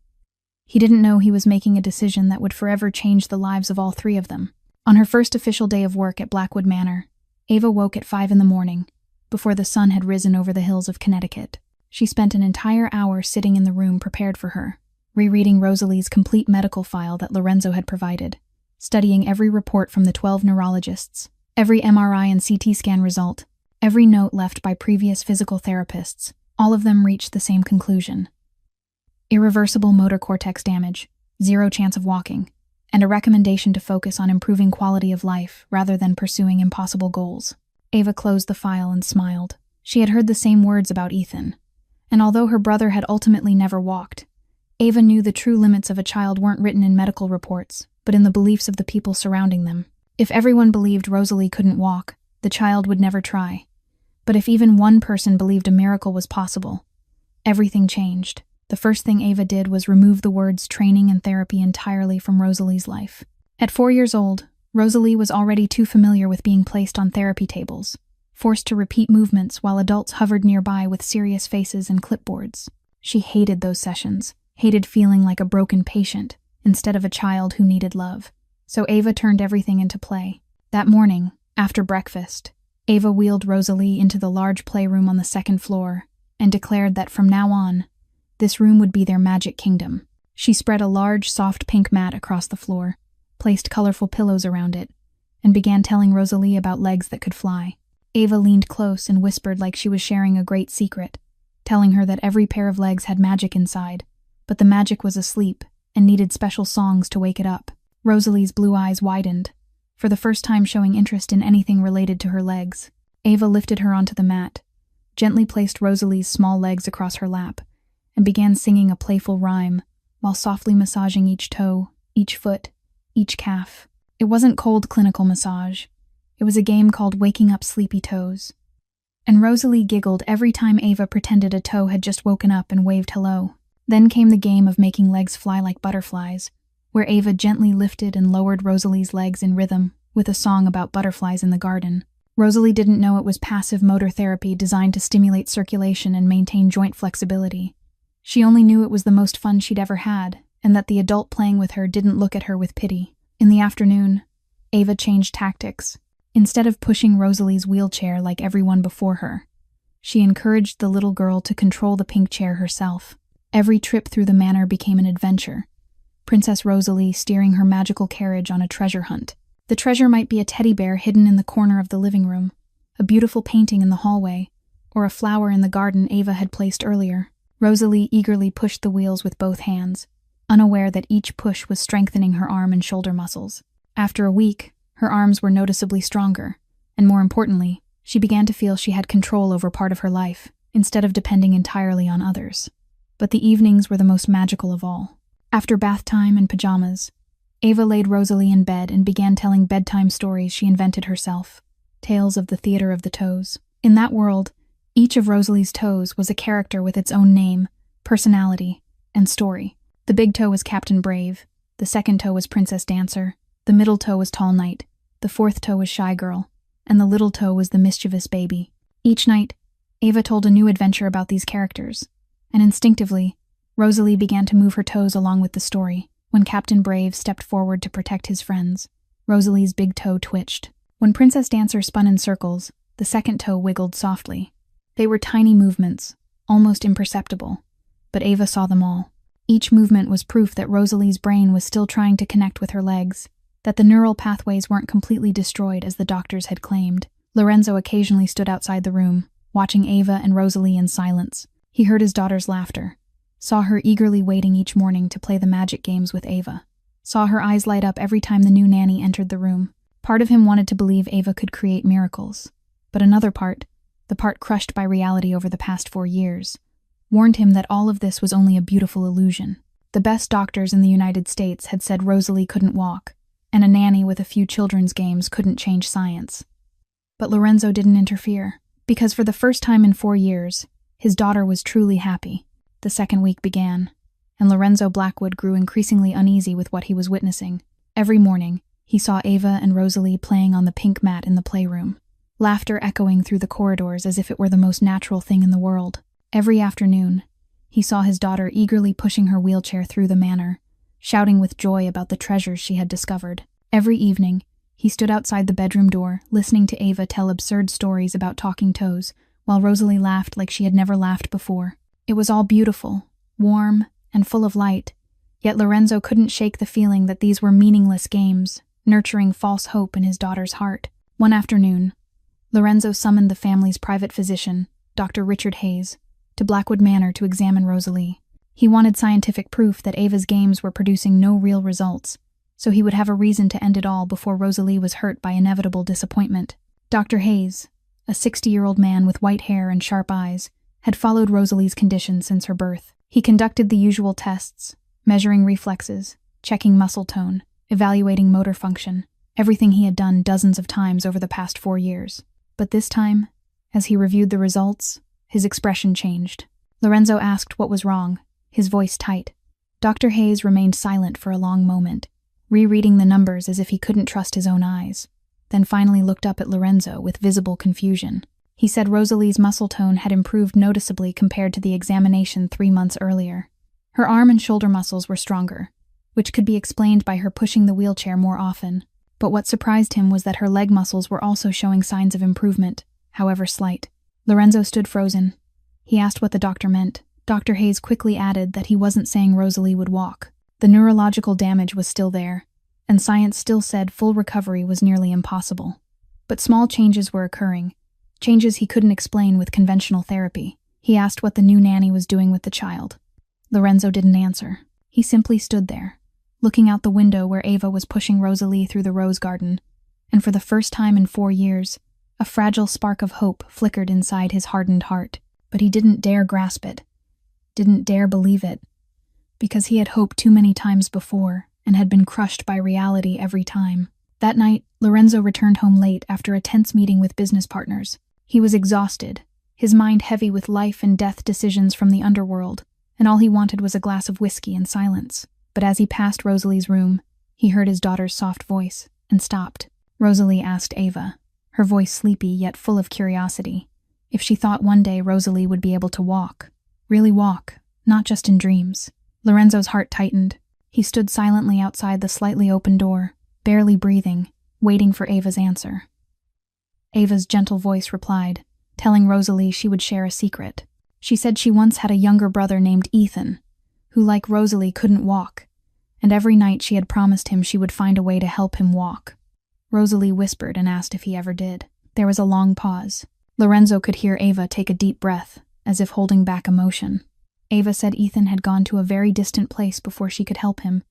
A: He didn't know he was making a decision that would forever change the lives of all 3 of them. On her first official day of work at Blackwood Manor, Ava woke at 5 in the morning, before the sun had risen over the hills of Connecticut. She spent an entire hour sitting in the room prepared for her, rereading Rosalie's complete medical file that Lorenzo had provided, studying every report from the 12 neurologists, every MRI and CT scan result, every note left by previous physical therapists. All of them reached the same conclusion. Irreversible motor cortex damage, 0 chance of walking, and a recommendation to focus on improving quality of life rather than pursuing impossible goals. Ava closed the file and smiled. She had heard the same words about Ethan, and although her brother had ultimately never walked, Ava knew the true limits of a child weren't written in medical reports, but in the beliefs of the people surrounding them. If everyone believed Rosalie couldn't walk, the child would never try. But if even one person believed a miracle was possible, everything changed. The first thing Ava did was remove the words training and therapy entirely from Rosalie's life. At 4 years old, Rosalie was already too familiar with being placed on therapy tables, forced to repeat movements while adults hovered nearby with serious faces and clipboards. She hated those sessions, hated feeling like a broken patient instead of a child who needed love. So Ava turned everything into play. That morning, after breakfast, Ava wheeled Rosalie into the large playroom on the 2nd floor and declared that from now on, this room would be their magic kingdom. She spread a large, soft pink mat across the floor, placed colorful pillows around it, and began telling Rosalie about legs that could fly. Ava leaned close and whispered like she was sharing a great secret, telling her that every pair of legs had magic inside, but the magic was asleep and needed special songs to wake it up. Rosalie's blue eyes widened, for the first time showing interest in anything related to her legs. Ava lifted her onto the mat, gently placed Rosalie's small legs across her lap, and began singing a playful rhyme while softly massaging each toe, each foot, each calf. It wasn't cold clinical massage. It was a game called Waking Up Sleepy Toes. And Rosalie giggled every time Ava pretended a toe had just woken up and waved hello. Then came the game of making legs fly like butterflies, where Ava gently lifted and lowered Rosalie's legs in rhythm with a song about butterflies in the garden. Rosalie didn't know it was passive motor therapy designed to stimulate circulation and maintain joint flexibility. She only knew it was the most fun she'd ever had, and that the adult playing with her didn't look at her with pity. In the afternoon, Ava changed tactics. Instead of pushing Rosalie's wheelchair like everyone before her, she encouraged the little girl to control the pink chair herself. Every trip through the manor became an adventure, Princess Rosalie steering her magical carriage on a treasure hunt. The treasure might be a teddy bear hidden in the corner of the living room, a beautiful painting in the hallway, or a flower in the garden Ava had placed earlier. Rosalie eagerly pushed the wheels with both hands, unaware that each push was strengthening her arm and shoulder muscles. After a week, her arms were noticeably stronger, and more importantly, she began to feel she had control over part of her life, instead of depending entirely on others. But the evenings were the most magical of all. After bath time and pajamas, Ava laid Rosalie in bed and began telling bedtime stories she invented herself, tales of the theater of the toes. In that world, each of Rosalie's toes was a character with its own name, personality, and story. The big toe was Captain Brave, the second toe was Princess Dancer, the middle toe was Tall Knight, the fourth toe was Shy Girl, and the little toe was the mischievous baby. Each night, Ava told a new adventure about these characters, and instinctively, Rosalie began to move her toes along with the story. When Captain Brave stepped forward to protect his friends, Rosalie's big toe twitched. When Princess Dancer spun in circles, the second toe wiggled softly. They were tiny movements, almost imperceptible, but Ava saw them all. Each movement was proof that Rosalie's brain was still trying to connect with her legs, that the neural pathways weren't completely destroyed as the doctors had claimed. Lorenzo occasionally stood outside the room, watching Ava and Rosalie in silence. He heard his daughter's laughter, saw her eagerly waiting each morning to play the magic games with Ava, saw her eyes light up every time the new nanny entered the room. Part of him wanted to believe Ava could create miracles, but another part, the part crushed by reality over the past 4 years, warned him that all of this was only a beautiful illusion. The best doctors in the United States had said Rosalie couldn't walk, and a nanny with a few children's games couldn't change science. But Lorenzo didn't interfere, because for the first time in 4 years, his daughter was truly happy. The second week began, and Lorenzo Blackwood grew increasingly uneasy with what he was witnessing. Every morning, he saw Ava and Rosalie playing on the pink mat in the playroom, laughter echoing through the corridors as if it were the most natural thing in the world. Every afternoon, he saw his daughter eagerly pushing her wheelchair through the manor, shouting with joy about the treasures she had discovered. Every evening, he stood outside the bedroom door, listening to Ava tell absurd stories about talking toes, while Rosalie laughed like she had never laughed before. It was all beautiful, warm, and full of light, Yet Lorenzo couldn't shake the feeling that these were meaningless games, nurturing false hope in his daughter's heart. One afternoon, Lorenzo summoned the family's private physician, Dr. Richard Hayes, to Blackwood Manor to examine Rosalie. He wanted scientific proof that Ava's games were producing no real results, so he would have a reason to end it all before Rosalie was hurt by inevitable disappointment. Dr. Hayes, a 60-year-old man with white hair and sharp eyes, had followed Rosalie's condition since her birth. He conducted the usual tests, measuring reflexes, checking muscle tone, evaluating motor function, everything he had done dozens of times over the past 4 years. But this time, as he reviewed the results, his expression changed. Lorenzo asked what was wrong, his voice tight. Dr. Hayes remained silent for a long moment, rereading the numbers as if he couldn't trust his own eyes, then finally looked up at Lorenzo with visible confusion. He said Rosalie's muscle tone had improved noticeably compared to the examination 3 months earlier. Her arm and shoulder muscles were stronger, which could be explained by her pushing the wheelchair more often. But what surprised him was that her leg muscles were also showing signs of improvement, however slight. Lorenzo stood frozen. He asked what the doctor meant. Dr. Hayes quickly added that he wasn't saying Rosalie would walk. The neurological damage was still there, and science still said full recovery was nearly impossible. But small changes were occurring, changes he couldn't explain with conventional therapy. He asked what the new nanny was doing with the child. Lorenzo didn't answer. He simply stood there, looking out the window where Ava was pushing Rosalie through the rose garden, and for the first time in 4 years, a fragile spark of hope flickered inside his hardened heart. But he didn't dare grasp it, didn't dare believe it, because he had hoped too many times before and had been crushed by reality every time. That night, Lorenzo returned home late after a tense meeting with business partners. He was exhausted, his mind heavy with life and death decisions from the underworld, and all he wanted was a glass of whiskey and silence. But as he passed Rosalie's room, he heard his daughter's soft voice and stopped. Rosalie asked Ava, her voice sleepy yet full of curiosity, if she thought one day Rosalie would be able to walk. Really walk, not just in dreams. Lorenzo's heart tightened. He stood silently outside the slightly open door, barely breathing, waiting for Ava's answer. Ava's gentle voice replied, telling Rosalie she would share a secret. She said she once had a younger brother named Ethan, who, like Rosalie, couldn't walk, and every night she had promised him she would find a way to help him walk. Rosalie whispered and asked if he ever did. There was a long pause. Lorenzo could hear Ava take a deep breath, as if holding back emotion. Ava said Ethan had gone to a very distant place before she could help him,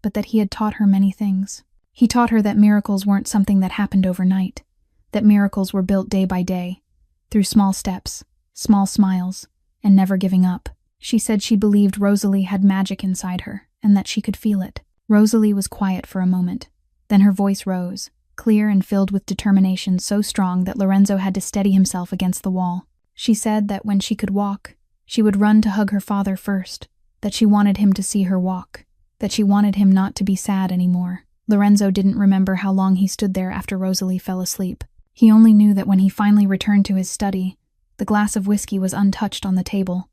A: but that he had taught her many things. He taught her that miracles weren't something that happened overnight, that miracles were built day by day, through small steps, small smiles, and never giving up. She said she believed Rosalie had magic inside her, and that she could feel it. Rosalie was quiet for a moment. Then her voice rose, clear and filled with determination so strong that Lorenzo had to steady himself against the wall. She said that when she could walk, she would run to hug her father first, that she wanted him to see her walk, that she wanted him not to be sad anymore. Lorenzo didn't remember how long he stood there after Rosalie fell asleep. He only knew that when he finally returned to his study, the glass of whiskey was untouched on the table,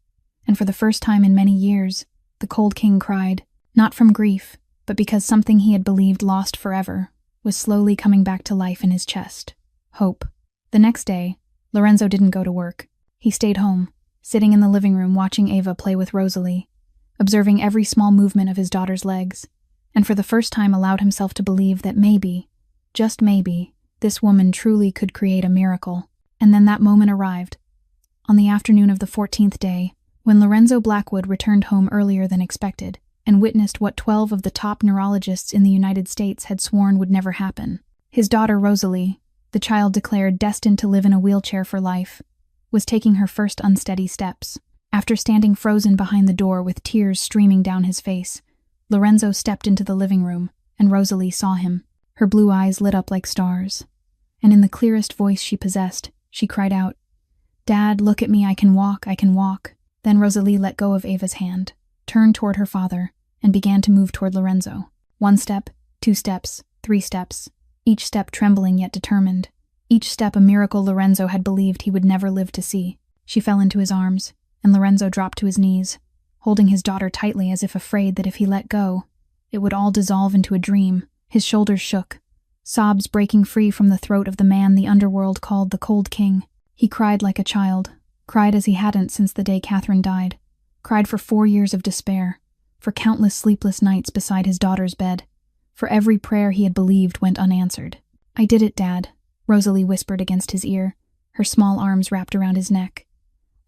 A: and for the first time in many years, the Cold King cried, not from grief, but because something he had believed lost forever was slowly coming back to life in his chest. Hope. The next day, Lorenzo didn't go to work. He stayed home, sitting in the living room watching Ava play with Rosalie, observing every small movement of his daughter's legs, and for the first time allowed himself to believe that maybe, just maybe, this woman truly could create a miracle. And then that moment arrived. On the afternoon of the 14th day, when Lorenzo Blackwood returned home earlier than expected and witnessed what 12 of the top neurologists in the United States had sworn would never happen. His daughter Rosalie, the child declared destined to live in a wheelchair for life, was taking her first unsteady steps. After standing frozen behind the door with tears streaming down his face, Lorenzo stepped into the living room, and Rosalie saw him. Her blue eyes lit up like stars, and in the clearest voice she possessed, she cried out, "Dad, look at me, I can walk, I can walk." Then Rosalie let go of Ava's hand, turned toward her father, and began to move toward Lorenzo. 1 step, 2 steps, 3 steps, each step trembling yet determined. Each step a miracle Lorenzo had believed he would never live to see. She fell into his arms, and Lorenzo dropped to his knees, holding his daughter tightly as if afraid that if he let go, it would all dissolve into a dream. His shoulders shook, sobs breaking free from the throat of the man the underworld called the Cold King. He cried like a child, cried as he hadn't since the day Catherine died, cried for 4 years of despair, for countless sleepless nights beside his daughter's bed, for every prayer he had believed went unanswered. "I did it, Dad," Rosalie whispered against his ear, her small arms wrapped around his neck.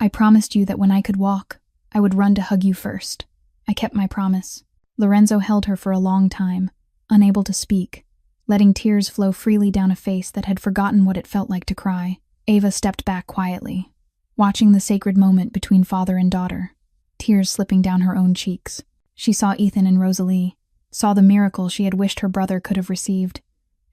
A: "I promised you that when I could walk, I would run to hug you first. I kept my promise." Lorenzo held her for a long time, unable to speak, letting tears flow freely down a face that had forgotten what it felt like to cry. Ava stepped back quietly, watching the sacred moment between father and daughter, tears slipping down her own cheeks. She saw Ethan and Rosalie, saw the miracle she had wished her brother could have received,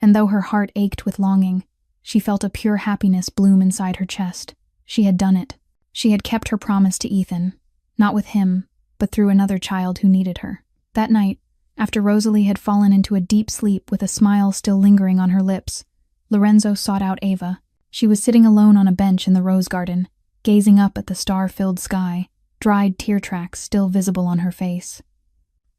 A: and though her heart ached with longing, she felt a pure happiness bloom inside her chest. She had done it. She had kept her promise to Ethan, not with him, but through another child who needed her. That night, after Rosalie had fallen into a deep sleep with a smile still lingering on her lips, Lorenzo sought out Ava. She was sitting alone on a bench in the rose garden, gazing up at the star-filled sky, dried tear tracks still visible on her face.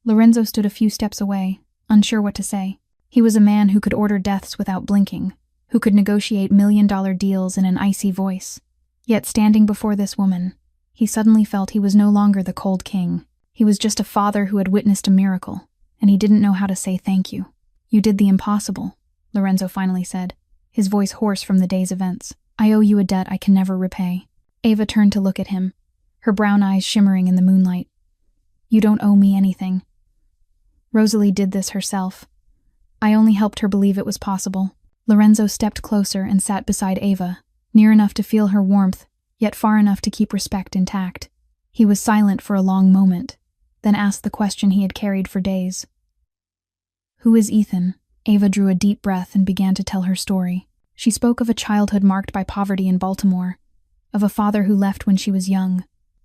A: Lorenzo stood a few steps away, unsure what to say. He was a man who could order deaths without blinking, who could negotiate million-dollar deals in an icy voice. Yet standing before this woman, he suddenly felt he was no longer the cold king. He was just a father who had witnessed a miracle, and he didn't know how to say thank you. "You did the impossible," Lorenzo finally said, his voice hoarse from the day's events. "I owe you a debt I can never repay." Ava turned to look at him, her brown eyes shimmering in the moonlight. "You don't owe me anything. Rosalie did this herself. I only helped her believe it was possible." Lorenzo stepped closer and sat beside Ava, near enough to feel her warmth, yet far enough to keep respect intact. He was silent for a long moment, then asked the question he had carried for days. "Who is Ethan?" Ava drew a deep breath and began to tell her story. She spoke of a childhood marked by poverty in Baltimore, of a father who left when she was young,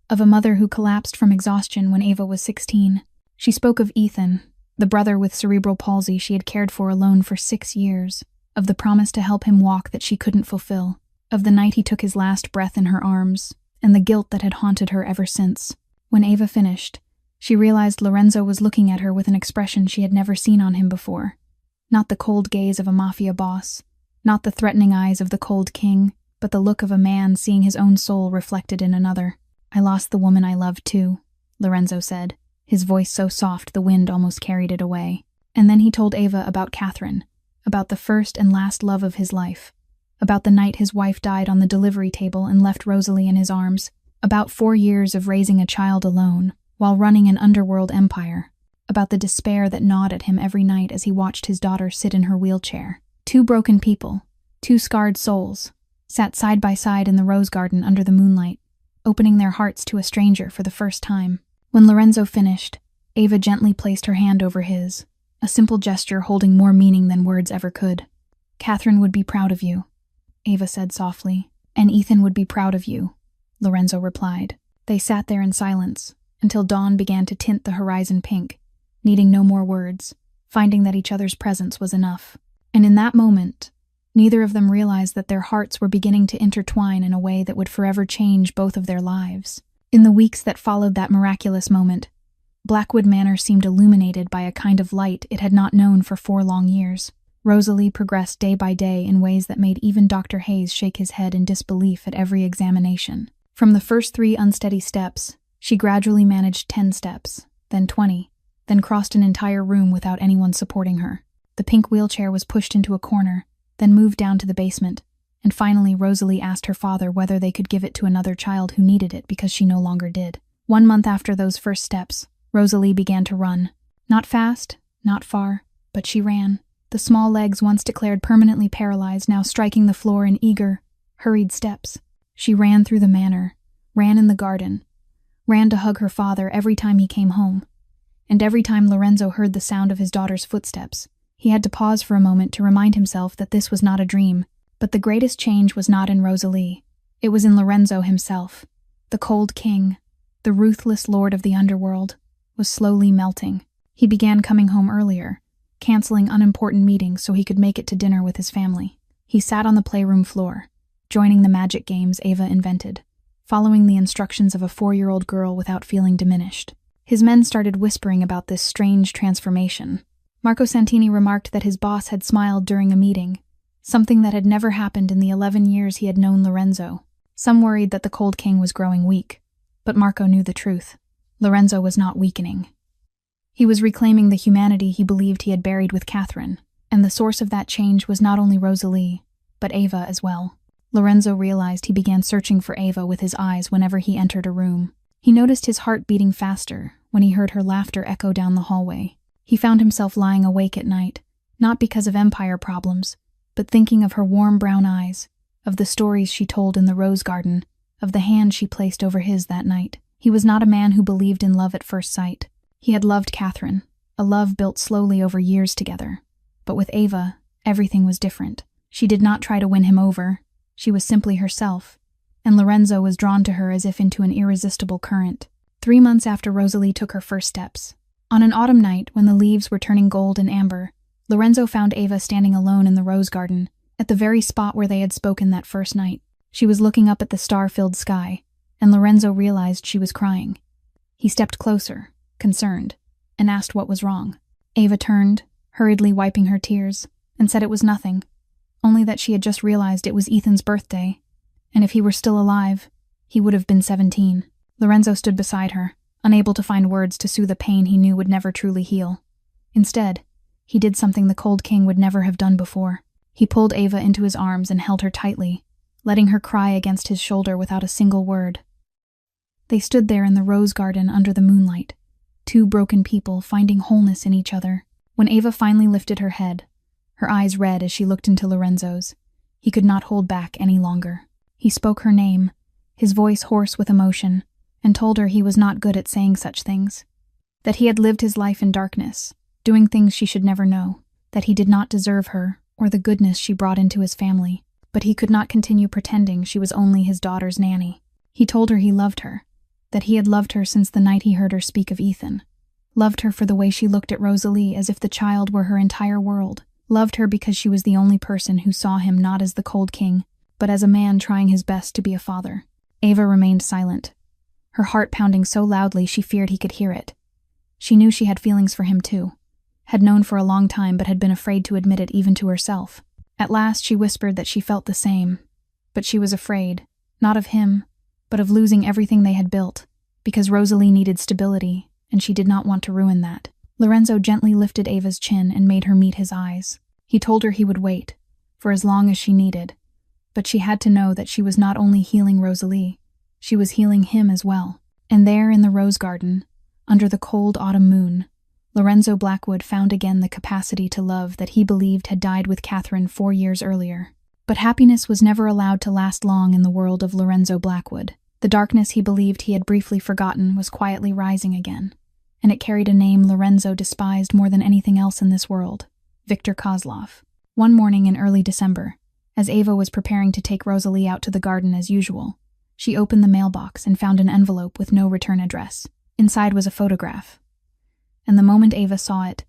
A: of a mother who collapsed from exhaustion when Ava was 16. She spoke of Ethan, the brother with cerebral palsy she had cared for alone for 6 years, of the promise to help him walk that she couldn't fulfill, of the night he took his last breath in her arms, and the guilt that had haunted her ever since. When Ava finished, she realized Lorenzo was looking at her with an expression she had never seen on him before. Not the cold gaze of a Mafia boss, not the threatening eyes of the cold king, but the look of a man seeing his own soul reflected in another. "I lost the woman I loved too," Lorenzo said, his voice so soft the wind almost carried it away. And then he told Ava about Catherine, about the first and last love of his life, about the night his wife died on the delivery table and left Rosalie in his arms, about 4 years of raising a child alone, while running an underworld empire, about the despair that gnawed at him every night as he watched his daughter sit in her wheelchair. Two broken people, two scarred souls, sat side by side in the rose garden under the moonlight, opening their hearts to a stranger for the first time. When Lorenzo finished, Ava gently placed her hand over his, a simple gesture holding more meaning than words ever could. "Catherine would be proud of you," Ava said softly. "And Ethan would be proud of you," Lorenzo replied. They sat there in silence, until dawn began to tint the horizon pink, needing no more words, finding that each other's presence was enough. And in that moment, neither of them realized that their hearts were beginning to intertwine in a way that would forever change both of their lives. In the weeks that followed that miraculous moment, Blackwood Manor seemed illuminated by a kind of light it had not known for 4 long years. Rosalie progressed day by day in ways that made even Dr. Hayes shake his head in disbelief at every examination. From the first 3 unsteady steps, she gradually managed 10 steps, then 20, then crossed an entire room without anyone supporting her. The pink wheelchair was pushed into a corner, then moved down to the basement, and finally Rosalie asked her father whether they could give it to another child who needed it because she no longer did. 1 month after those first steps, Rosalie began to run. Not fast, not far, but she ran, the small legs once declared permanently paralyzed now striking the floor in eager, hurried steps. She ran through the manor, ran in the garden, ran to hug her father every time he came home. And every time Lorenzo heard the sound of his daughter's footsteps, he had to pause for a moment to remind himself that this was not a dream. But the greatest change was not in Rosalie. It was in Lorenzo himself. The cold king, the ruthless lord of the underworld, was slowly melting. He began coming home earlier, canceling unimportant meetings so he could make it to dinner with his family. He sat on the playroom floor, joining the magic games Ava invented, following the instructions of a 4-year-old girl without feeling diminished. His men started whispering about this strange transformation. Marco Santini remarked that his boss had smiled during a meeting, something that had never happened in the 11 years he had known Lorenzo. Some worried that the cold king was growing weak, but Marco knew the truth. Lorenzo was not weakening. He was reclaiming the humanity he believed he had buried with Catherine, and the source of that change was not only Rosalie, but Ava as well. Lorenzo realized he began searching for Ava with his eyes whenever he entered a room. He noticed his heart beating faster when he heard her laughter echo down the hallway. He found himself lying awake at night, not because of empire problems, but thinking of her warm brown eyes, of the stories she told in the rose garden, of the hand she placed over his that night. He was not a man who believed in love at first sight. He had loved Catherine, a love built slowly over years together. But with Ava, everything was different. She did not try to win him over. She was simply herself, and Lorenzo was drawn to her as if into an irresistible current. 3 months after Rosalie took her first steps, on an autumn night when the leaves were turning gold and amber, Lorenzo found Ava standing alone in the rose garden, at the very spot where they had spoken that first night. She was looking up at the star-filled sky, and Lorenzo realized she was crying. He stepped closer, concerned, and asked what was wrong. Ava turned, hurriedly wiping her tears, and said it was nothing, only that she had just realized it was Ethan's birthday, and if he were still alive, he would have been 17. Lorenzo stood beside her, unable to find words to soothe a pain he knew would never truly heal. Instead, he did something the Cold King would never have done before. He pulled Ava into his arms and held her tightly, letting her cry against his shoulder without a single word. They stood there in the rose garden under the moonlight, two broken people finding wholeness in each other. When Ava finally lifted her head, her eyes red as she looked into Lorenzo's, he could not hold back any longer. He spoke her name, his voice hoarse with emotion, and told her he was not good at saying such things, that he had lived his life in darkness, doing things she should never know, that he did not deserve her or the goodness she brought into his family, but he could not continue pretending she was only his daughter's nanny. He told her he loved her, that he had loved her since the night he heard her speak of Ethan, loved her for the way she looked at Rosalie as if the child were her entire world, loved her because she was the only person who saw him not as the Cold King, but as a man trying his best to be a father. Ava remained silent, her heart pounding so loudly she feared he could hear it. She knew she had feelings for him too, had known for a long time but had been afraid to admit it even to herself. At last she whispered that she felt the same, but she was afraid, not of him, but of losing everything they had built, because Rosalie needed stability, and she did not want to ruin that. Lorenzo gently lifted Ava's chin and made her meet his eyes. He told her he would wait, for as long as she needed, but she had to know that she was not only healing Rosalie, she was healing him as well. And there in the rose garden, under the cold autumn moon, Lorenzo Blackwood found again the capacity to love that he believed had died with Catherine 4 years earlier. But happiness was never allowed to last long in the world of Lorenzo Blackwood. The darkness he believed he had briefly forgotten was quietly rising again, and it carried a name Lorenzo despised more than anything else in this world: Victor Kozlov. One morning in early December, as Ava was preparing to take Rosalie out to the garden as usual, she opened the mailbox and found an envelope with no return address. Inside was a photograph, and the moment Ava saw it,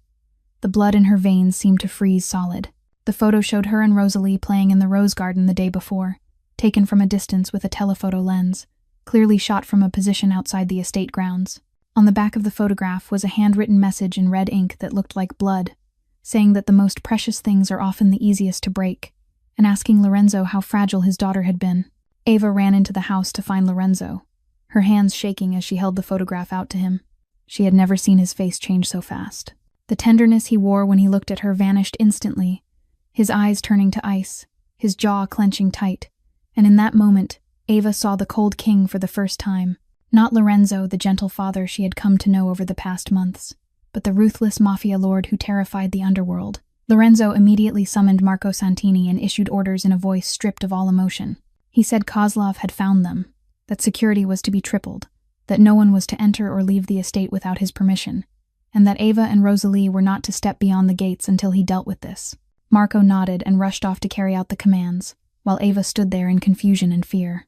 A: the blood in her veins seemed to freeze solid. The photo showed her and Rosalie playing in the rose garden the day before, taken from a distance with a telephoto lens, clearly shot from a position outside the estate grounds. On the back of the photograph was a handwritten message in red ink that looked like blood, saying that the most precious things are often the easiest to break, and asking Lorenzo how fragile his daughter had been. Ava ran into the house to find Lorenzo, her hands shaking as she held the photograph out to him. She had never seen his face change so fast. The tenderness he wore when he looked at her vanished instantly, his eyes turning to ice, his jaw clenching tight, and in that moment, Ava saw the Cold King for the first time. Not Lorenzo, the gentle father she had come to know over the past months, but the ruthless Mafia lord who terrified the underworld. Lorenzo immediately summoned Marco Santini and issued orders in a voice stripped of all emotion. He said Kozlov had found them, that security was to be tripled, that no one was to enter or leave the estate without his permission, and that Ava and Rosalie were not to step beyond the gates until he dealt with this. Marco nodded and rushed off to carry out the commands, while Ava stood there in confusion and fear.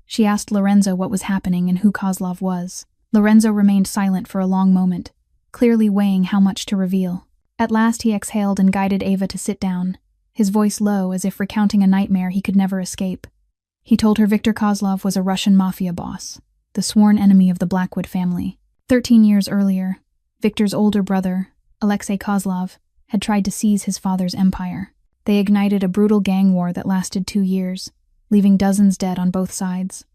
A: She asked Lorenzo what was happening and who Kozlov was. Lorenzo remained silent for a long moment, clearly weighing how much to reveal. At last he exhaled and guided Ava to sit down, his voice low as if recounting a nightmare he could never escape. He told her Victor Kozlov was a Russian mafia boss, the sworn enemy of the Blackwood family. 13 years earlier, Victor's older brother, Alexei Kozlov, had tried to seize his father's empire. They ignited a brutal gang war that lasted 2 years, leaving dozens dead on both sides.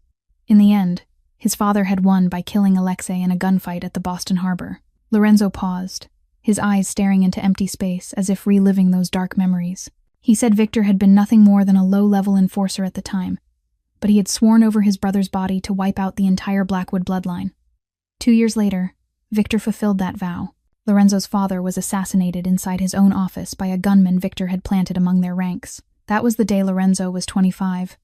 A: In the end, his father had won by killing Alexei in a gunfight at the Boston Harbor. Lorenzo paused, his eyes staring into empty space as if reliving those dark memories. He said Victor had been nothing more than a low-level enforcer at the time, but he had sworn over his brother's body to wipe out the entire Blackwood bloodline. 2 years later, Victor fulfilled that vow. Lorenzo's father was assassinated inside his own office by a gunman Victor had planted among their ranks. That was the day Lorenzo was 25,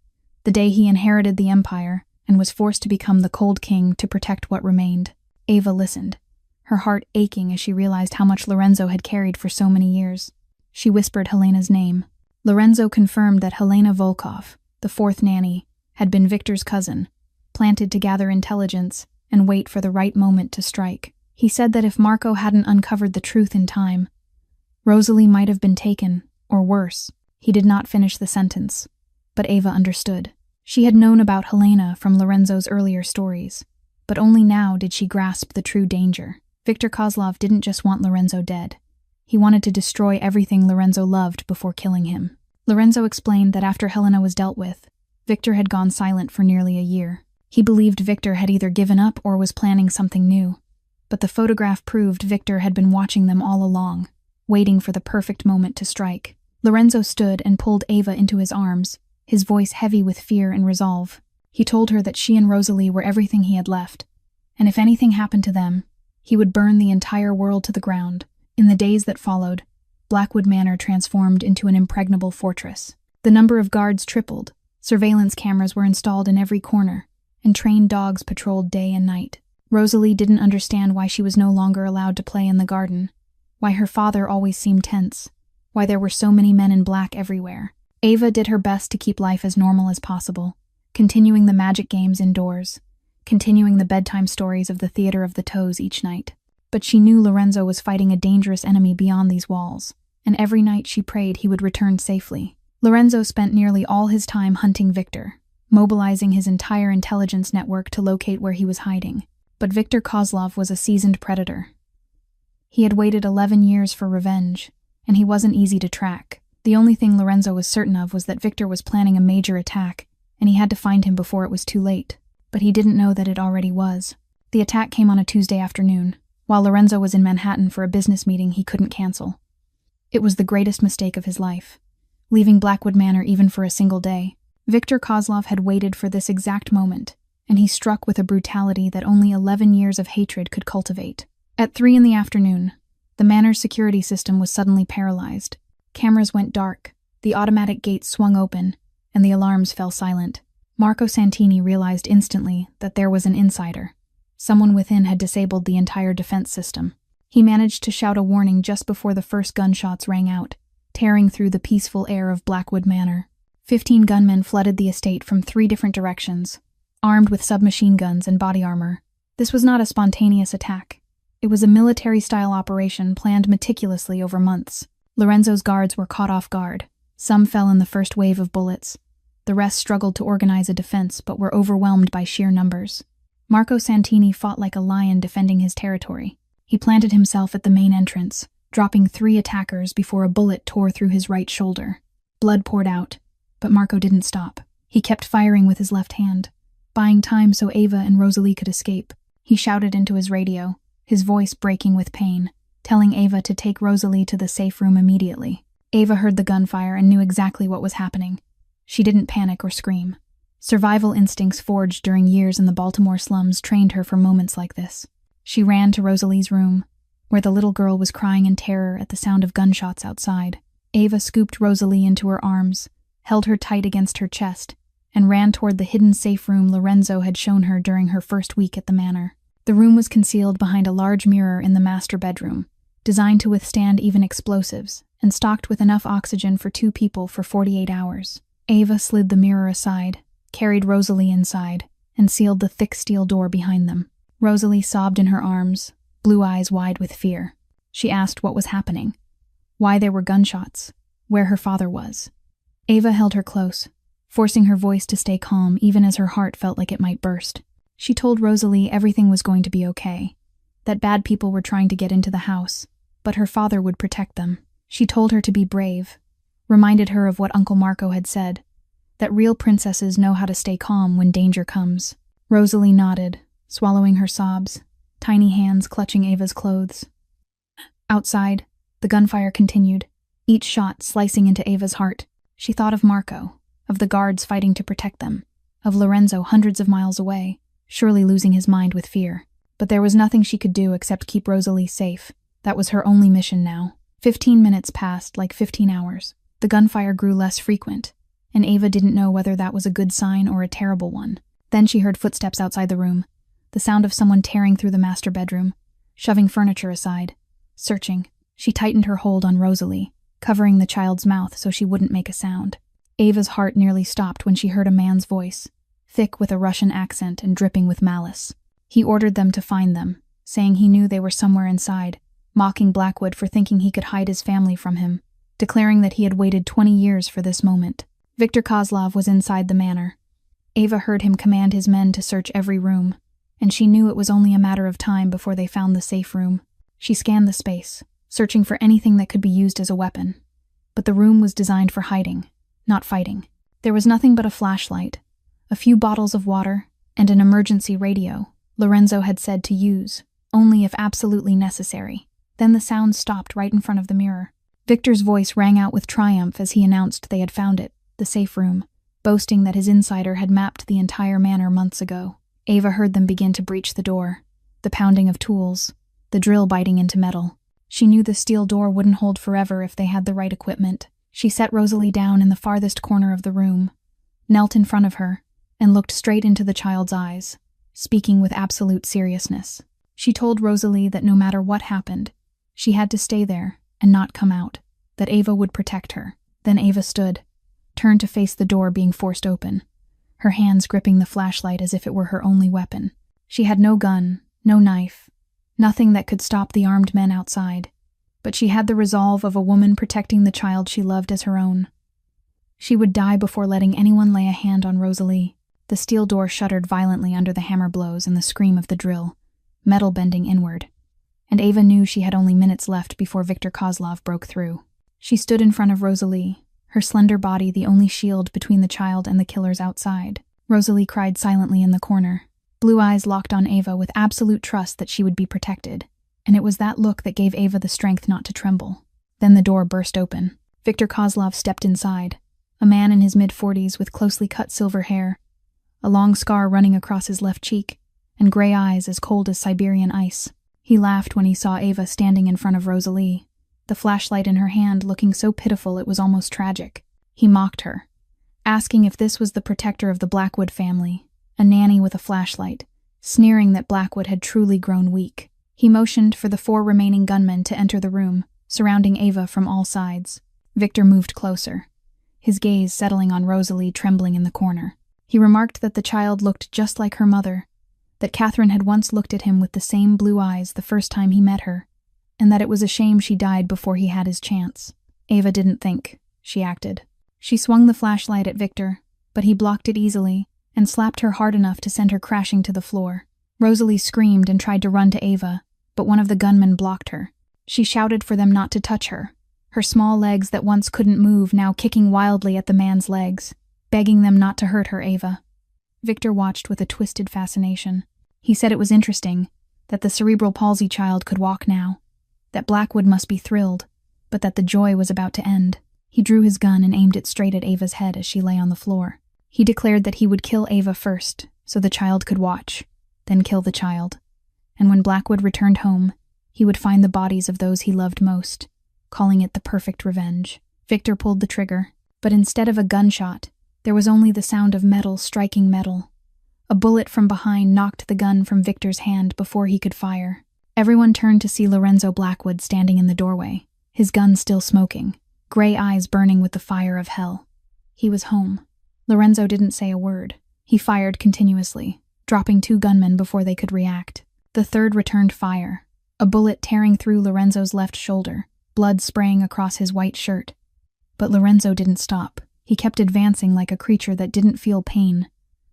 A: the day he inherited the empire and was forced to become the Cold King to protect what remained. Ava listened, her heart aching as she realized how much Lorenzo had carried for so many years. She whispered Helena's name. Lorenzo confirmed that Helena Volkov, the fourth nanny, had been Victor's cousin, planted to gather intelligence and wait for the right moment to strike. He said that if Marco hadn't uncovered the truth in time, Rosalie might have been taken, or worse. He did not finish the sentence, but Ava understood. She had known about Helena from Lorenzo's earlier stories, but only now did she grasp the true danger. Victor Kozlov didn't just want Lorenzo dead. He wanted to destroy everything Lorenzo loved before killing him. Lorenzo explained that after Helena was dealt with, Victor had gone silent for nearly a year. He believed Victor had either given up or was planning something new, but the photograph proved Victor had been watching them all along, waiting for the perfect moment to strike. Lorenzo stood and pulled Ava into his arms, his voice heavy with fear and resolve. He told her that she and Rosalie were everything he had left, and if anything happened to them, he would burn the entire world to the ground. In the days that followed, Blackwood Manor transformed into an impregnable fortress. The number of guards tripled, surveillance cameras were installed in every corner, and trained dogs patrolled day and night. Rosalie didn't understand why she was no longer allowed to play in the garden, why her father always seemed tense, why there were so many men in black everywhere. Ava did her best to keep life as normal as possible, continuing the magic games indoors, continuing the bedtime stories of the Theater of the Toes each night. But she knew Lorenzo was fighting a dangerous enemy beyond these walls, and every night she prayed he would return safely. Lorenzo spent nearly all his time hunting Victor, mobilizing his entire intelligence network to locate where he was hiding. But Victor Kozlov was a seasoned predator. He had waited 11 years for revenge, and he wasn't easy to track. The only thing Lorenzo was certain of was that Victor was planning a major attack, and he had to find him before it was too late. But he didn't know that it already was. The attack came on a Tuesday afternoon, while Lorenzo was in Manhattan for a business meeting he couldn't cancel. It was the greatest mistake of his life, leaving Blackwood Manor even for a single day. Victor Kozlov had waited for this exact moment, and he struck with a brutality that only 11 years of hatred could cultivate. At 3 in the afternoon, the manor's security system was suddenly paralyzed. Cameras went dark, the automatic gates swung open, and the alarms fell silent. Marco Santini realized instantly that there was an insider. Someone within had disabled the entire defense system. He managed to shout a warning just before the first gunshots rang out, tearing through the peaceful air of Blackwood Manor. 15 gunmen flooded the estate from 3 different directions, armed with submachine guns and body armor. This was not a spontaneous attack. It was a military-style operation planned meticulously over months. Lorenzo's guards were caught off guard. Some fell in the first wave of bullets. The rest struggled to organize a defense but were overwhelmed by sheer numbers. Marco Santini fought like a lion defending his territory. He planted himself at the main entrance, dropping 3 attackers before a bullet tore through his right shoulder. Blood poured out, but Marco didn't stop. He kept firing with his left hand, buying time so Ava and Rosalie could escape. He shouted into his radio, his voice breaking with pain, telling Ava to take Rosalie to the safe room immediately. Ava heard the gunfire and knew exactly what was happening. She didn't panic or scream. Survival instincts forged during years in the Baltimore slums trained her for moments like this. She ran to Rosalie's room, where the little girl was crying in terror at the sound of gunshots outside. Ava scooped Rosalie into her arms, held her tight against her chest, and ran toward the hidden safe room Lorenzo had shown her during her first week at the manor. The room was concealed behind a large mirror in the master bedroom, designed to withstand even explosives, and stocked with enough oxygen for 2 people for 48 hours. Ava slid the mirror aside, carried Rosalie inside, and sealed the thick steel door behind them. Rosalie sobbed in her arms, blue eyes wide with fear. She asked what was happening, why there were gunshots, where her father was. Ava held her close, forcing her voice to stay calm even as her heart felt like it might burst. She told Rosalie everything was going to be okay, that bad people were trying to get into the house, but her father would protect them. She told her to be brave, reminded her of what Uncle Marco had said, that real princesses know how to stay calm when danger comes. Rosalie nodded, swallowing her sobs. tiny hands clutching Ava's clothes. Outside, the gunfire continued, each shot slicing into Ava's heart. She thought of Marco, of the guards fighting to protect them, of Lorenzo hundreds of miles away, surely losing his mind with fear. But there was nothing she could do except keep Rosalie safe. That was her only mission now. 15 minutes passed like 15 hours. The gunfire grew less frequent, and Ava didn't know whether that was a good sign or a terrible one. Then she heard footsteps outside the room, the sound of someone tearing through the master bedroom, shoving furniture aside, searching. She tightened her hold on Rosalie, covering the child's mouth so she wouldn't make a sound. Ava's heart nearly stopped when she heard a man's voice, thick with a Russian accent and dripping with malice. He ordered them to find them, saying he knew they were somewhere inside, mocking Blackwood for thinking he could hide his family from him, declaring that he had waited 20 years for this moment. Viktor Kozlov was inside the manor. Ava heard him command his men to search every room, and she knew it was only a matter of time before they found the safe room. She scanned the space, searching for anything that could be used as a weapon. But the room was designed for hiding, not fighting. There was nothing but a flashlight, a few bottles of water, and an emergency radio Lorenzo had said to use, only if absolutely necessary. Then the sound stopped right in front of the mirror. Victor's voice rang out with triumph as he announced they had found it, the safe room, boasting that his insider had mapped the entire manor months ago. Ava heard them begin to breach the door, the pounding of tools, the drill biting into metal. She knew the steel door wouldn't hold forever if they had the right equipment. She set Rosalie down in the farthest corner of the room, knelt in front of her, and looked straight into the child's eyes, speaking with absolute seriousness. She told Rosalie that no matter what happened, she had to stay there and not come out, that Ava would protect her. Then Ava stood, turned to face the door being forced open, her hands gripping the flashlight as if it were her only weapon. She had no gun, no knife, nothing that could stop the armed men outside, but she had the resolve of a woman protecting the child she loved as her own. She would die before letting anyone lay a hand on Rosalie. The steel door shuddered violently under the hammer blows and the scream of the drill, metal bending inward, and Ava knew she had only minutes left before Viktor Kozlov broke through. She stood in front of Rosalie, her slender body the only shield between the child and the killers outside. Rosalie cried silently in the corner, blue eyes locked on Ava with absolute trust that she would be protected, and it was that look that gave Ava the strength not to tremble. Then the door burst open. Viktor Kozlov stepped inside, a man in his mid-40s with closely cut silver hair, a long scar running across his left cheek, and gray eyes as cold as Siberian ice. He laughed when he saw Ava standing in front of Rosalie, the flashlight in her hand looking so pitiful it was almost tragic. He mocked her, asking if this was the protector of the Blackwood family, a nanny with a flashlight, sneering that Blackwood had truly grown weak. He motioned for the 4 remaining gunmen to enter the room, surrounding Ava from all sides. Viktor moved closer, his gaze settling on Rosalie trembling in the corner. He remarked that the child looked just like her mother, that Catherine had once looked at him with the same blue eyes the first time he met her, and that it was a shame she died before he had his chance. Ava didn't think. She acted. She swung the flashlight at Viktor, but he blocked it easily and slapped her hard enough to send her crashing to the floor. Rosalie screamed and tried to run to Ava, but one of the gunmen blocked her. She shouted for them not to touch her, her small legs that once couldn't move now kicking wildly at the man's legs, begging them not to hurt her, Ava. Viktor watched with a twisted fascination. He said it was interesting that the cerebral palsy child could walk now, that Blackwood must be thrilled, but that the joy was about to end. He drew his gun and aimed it straight at Ava's head as she lay on the floor. He declared that he would kill Ava first, so the child could watch, then kill the child. And when Blackwood returned home, he would find the bodies of those he loved most, calling it the perfect revenge. Viktor pulled the trigger, but instead of a gunshot, there was only the sound of metal striking metal. A bullet from behind knocked the gun from Viktor's hand before he could fire. Everyone turned to see Lorenzo Blackwood standing in the doorway, his gun still smoking, gray eyes burning with the fire of hell. He was home. Lorenzo didn't say a word. He fired continuously, dropping 2 gunmen before they could react. The third returned fire, a bullet tearing through Lorenzo's left shoulder, blood spraying across his white shirt. But Lorenzo didn't stop. He kept advancing like a creature that didn't feel pain,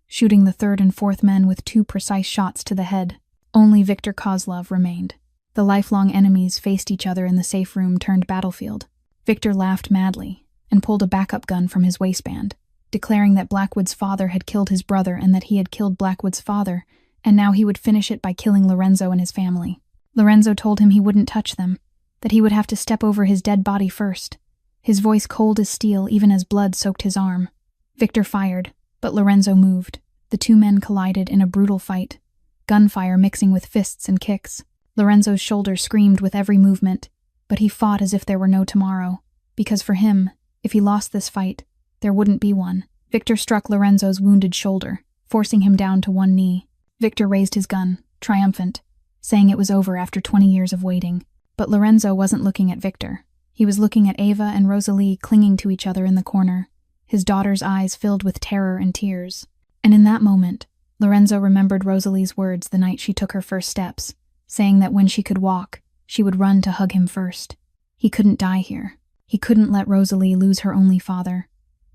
A: shooting the 3rd and 4th men with 2 precise shots to the head. Only Viktor Kozlov remained. The lifelong enemies faced each other in the safe room turned battlefield. Viktor laughed madly and pulled a backup gun from his waistband, declaring that Blackwood's father had killed his brother and that he had killed Blackwood's father and now he would finish it by killing Lorenzo and his family. Lorenzo told him he wouldn't touch them, that he would have to step over his dead body first, his voice cold as steel even as blood soaked his arm. Victor fired, but Lorenzo moved. The two men collided in a brutal fight, gunfire mixing with fists and kicks. Lorenzo's shoulder screamed with every movement, but he fought as if there were no tomorrow, because for him, if he lost this fight, there wouldn't be one. Victor struck Lorenzo's wounded shoulder, forcing him down to one knee. Victor raised his gun, triumphant, saying it was over after 20 years of waiting. But Lorenzo wasn't looking at Victor. He was looking at Ava and Rosalie clinging to each other in the corner, his daughter's eyes filled with terror and tears. And in that moment, Lorenzo remembered Rosalie's words the night she took her first steps, saying that when she could walk, she would run to hug him first. He couldn't die here. He couldn't let Rosalie lose her only father.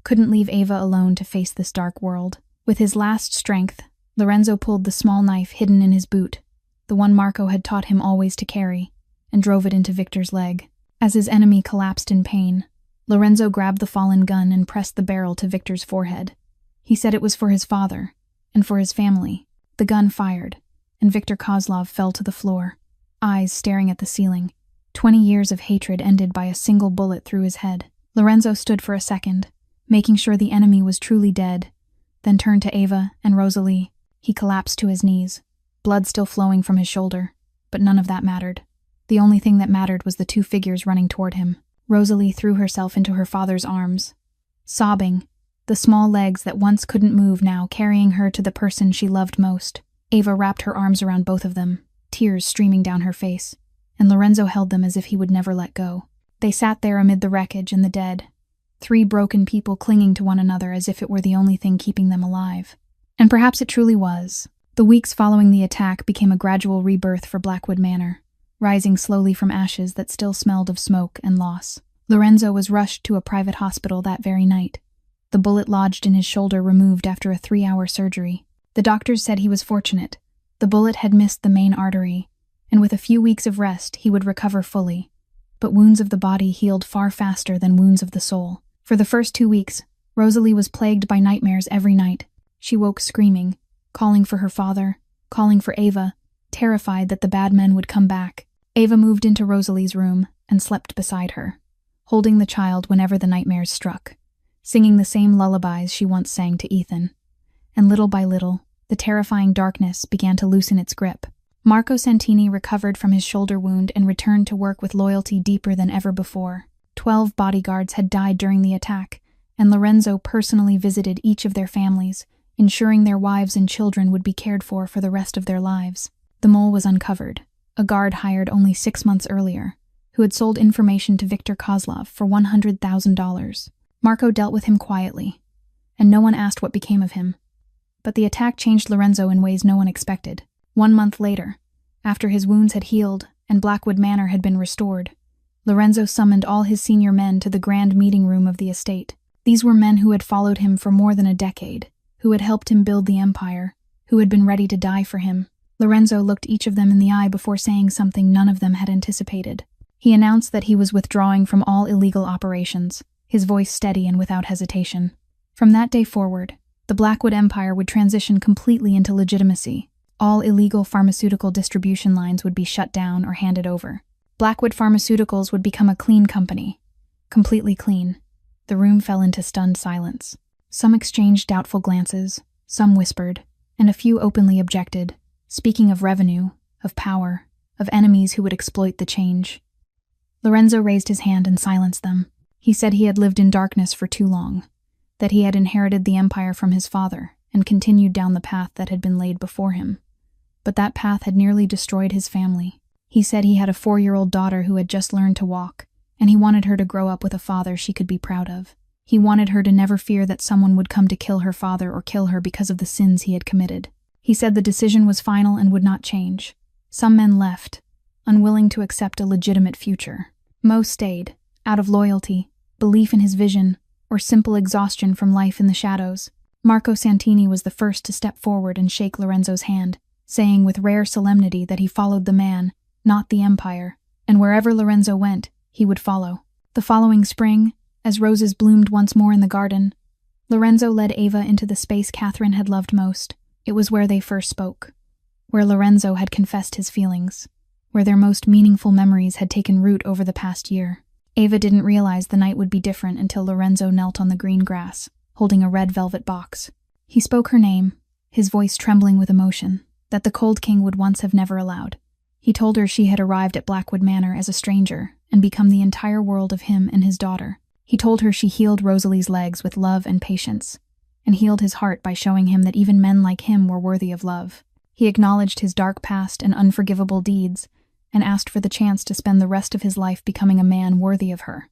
A: Couldn't leave Ava alone to face this dark world. With his last strength, Lorenzo pulled the small knife hidden in his boot, the one Marco had taught him always to carry, and drove it into Victor's leg. As his enemy collapsed in pain, Lorenzo grabbed the fallen gun and pressed the barrel to Victor's forehead. He said it was for his father, and for his family. The gun fired, and Victor Kozlov fell to the floor, eyes staring at the ceiling. 20 years of hatred ended by a single bullet through his head. Lorenzo stood for a second, making sure the enemy was truly dead, then turned to Ava and Rosalie. He collapsed to his knees, blood still flowing from his shoulder, but none of that mattered. The only thing that mattered was the two figures running toward him. Rosalie threw herself into her father's arms, sobbing, the small legs that once couldn't move now carrying her to the person she loved most. Ava wrapped her arms around both of them, tears streaming down her face, and Lorenzo held them as if he would never let go. They sat there amid the wreckage and the dead, three broken people clinging to one another as if it were the only thing keeping them alive. And perhaps it truly was. The weeks following the attack became a gradual rebirth for Blackwood Manor, rising slowly from ashes that still smelled of smoke and loss. Lorenzo was rushed to a private hospital that very night, the bullet lodged in his shoulder removed after a 3-hour surgery. The doctors said he was fortunate. The bullet had missed the main artery, and with a few weeks of rest he would recover fully. But wounds of the body healed far faster than wounds of the soul. For the first 2 weeks, Rosalie was plagued by nightmares every night. She woke screaming, calling for her father, calling for Ava, terrified that the bad men would come back. Ava moved into Rosalie's room and slept beside her, holding the child whenever the nightmares struck, singing the same lullabies she once sang to Ethan. And little by little, the terrifying darkness began to loosen its grip. Marco Santini recovered from his shoulder wound and returned to work with loyalty deeper than ever before. 12 bodyguards had died during the attack, and Lorenzo personally visited each of their families, ensuring their wives and children would be cared for the rest of their lives. The mole was uncovered, a guard hired only 6 months earlier, who had sold information to Victor Kozlov for $100,000. Marco dealt with him quietly, and no one asked what became of him. But the attack changed Lorenzo in ways no one expected. 1 month later, after his wounds had healed and Blackwood Manor had been restored, Lorenzo summoned all his senior men to the grand meeting room of the estate. These were men who had followed him for more than a decade, who had helped him build the empire, who had been ready to die for him. Lorenzo looked each of them in the eye before saying something none of them had anticipated. He announced that he was withdrawing from all illegal operations, his voice steady and without hesitation. From that day forward, the Blackwood Empire would transition completely into legitimacy. All illegal pharmaceutical distribution lines would be shut down or handed over. Blackwood Pharmaceuticals would become a clean company. Completely clean. The room fell into stunned silence. Some exchanged doubtful glances, some whispered, and a few openly objected, speaking of revenue, of power, of enemies who would exploit the change. Lorenzo raised his hand and silenced them. He said he had lived in darkness for too long, that he had inherited the empire from his father and continued down the path that had been laid before him. But that path had nearly destroyed his family. He said he had a 4-year-old daughter who had just learned to walk, and he wanted her to grow up with a father she could be proud of. He wanted her to never fear that someone would come to kill her father or kill her because of the sins he had committed. He said the decision was final and would not change. Some men left, unwilling to accept a legitimate future. Most stayed, out of loyalty, belief in his vision, or simple exhaustion from life in the shadows. Marco Santini was the first to step forward and shake Lorenzo's hand, saying with rare solemnity that he followed the man, not the empire, and wherever Lorenzo went, he would follow. The following spring, as roses bloomed once more in the garden, Lorenzo led Ava into the space Catherine had loved most. It was where they first spoke. where Lorenzo had confessed his feelings, where their most meaningful memories had taken root over the past year. Ava didn't realize the night would be different until Lorenzo knelt on the green grass, holding a red velvet box. He spoke her name, his voice trembling with emotion, that the Cold King would once have never allowed. He told her she had arrived at Blackwood Manor as a stranger and become the entire world of him and his daughter. He told her she healed Rosalie's legs with love and patience, and healed his heart by showing him that even men like him were worthy of love. He acknowledged his dark past and unforgivable deeds, and asked for the chance to spend the rest of his life becoming a man worthy of her.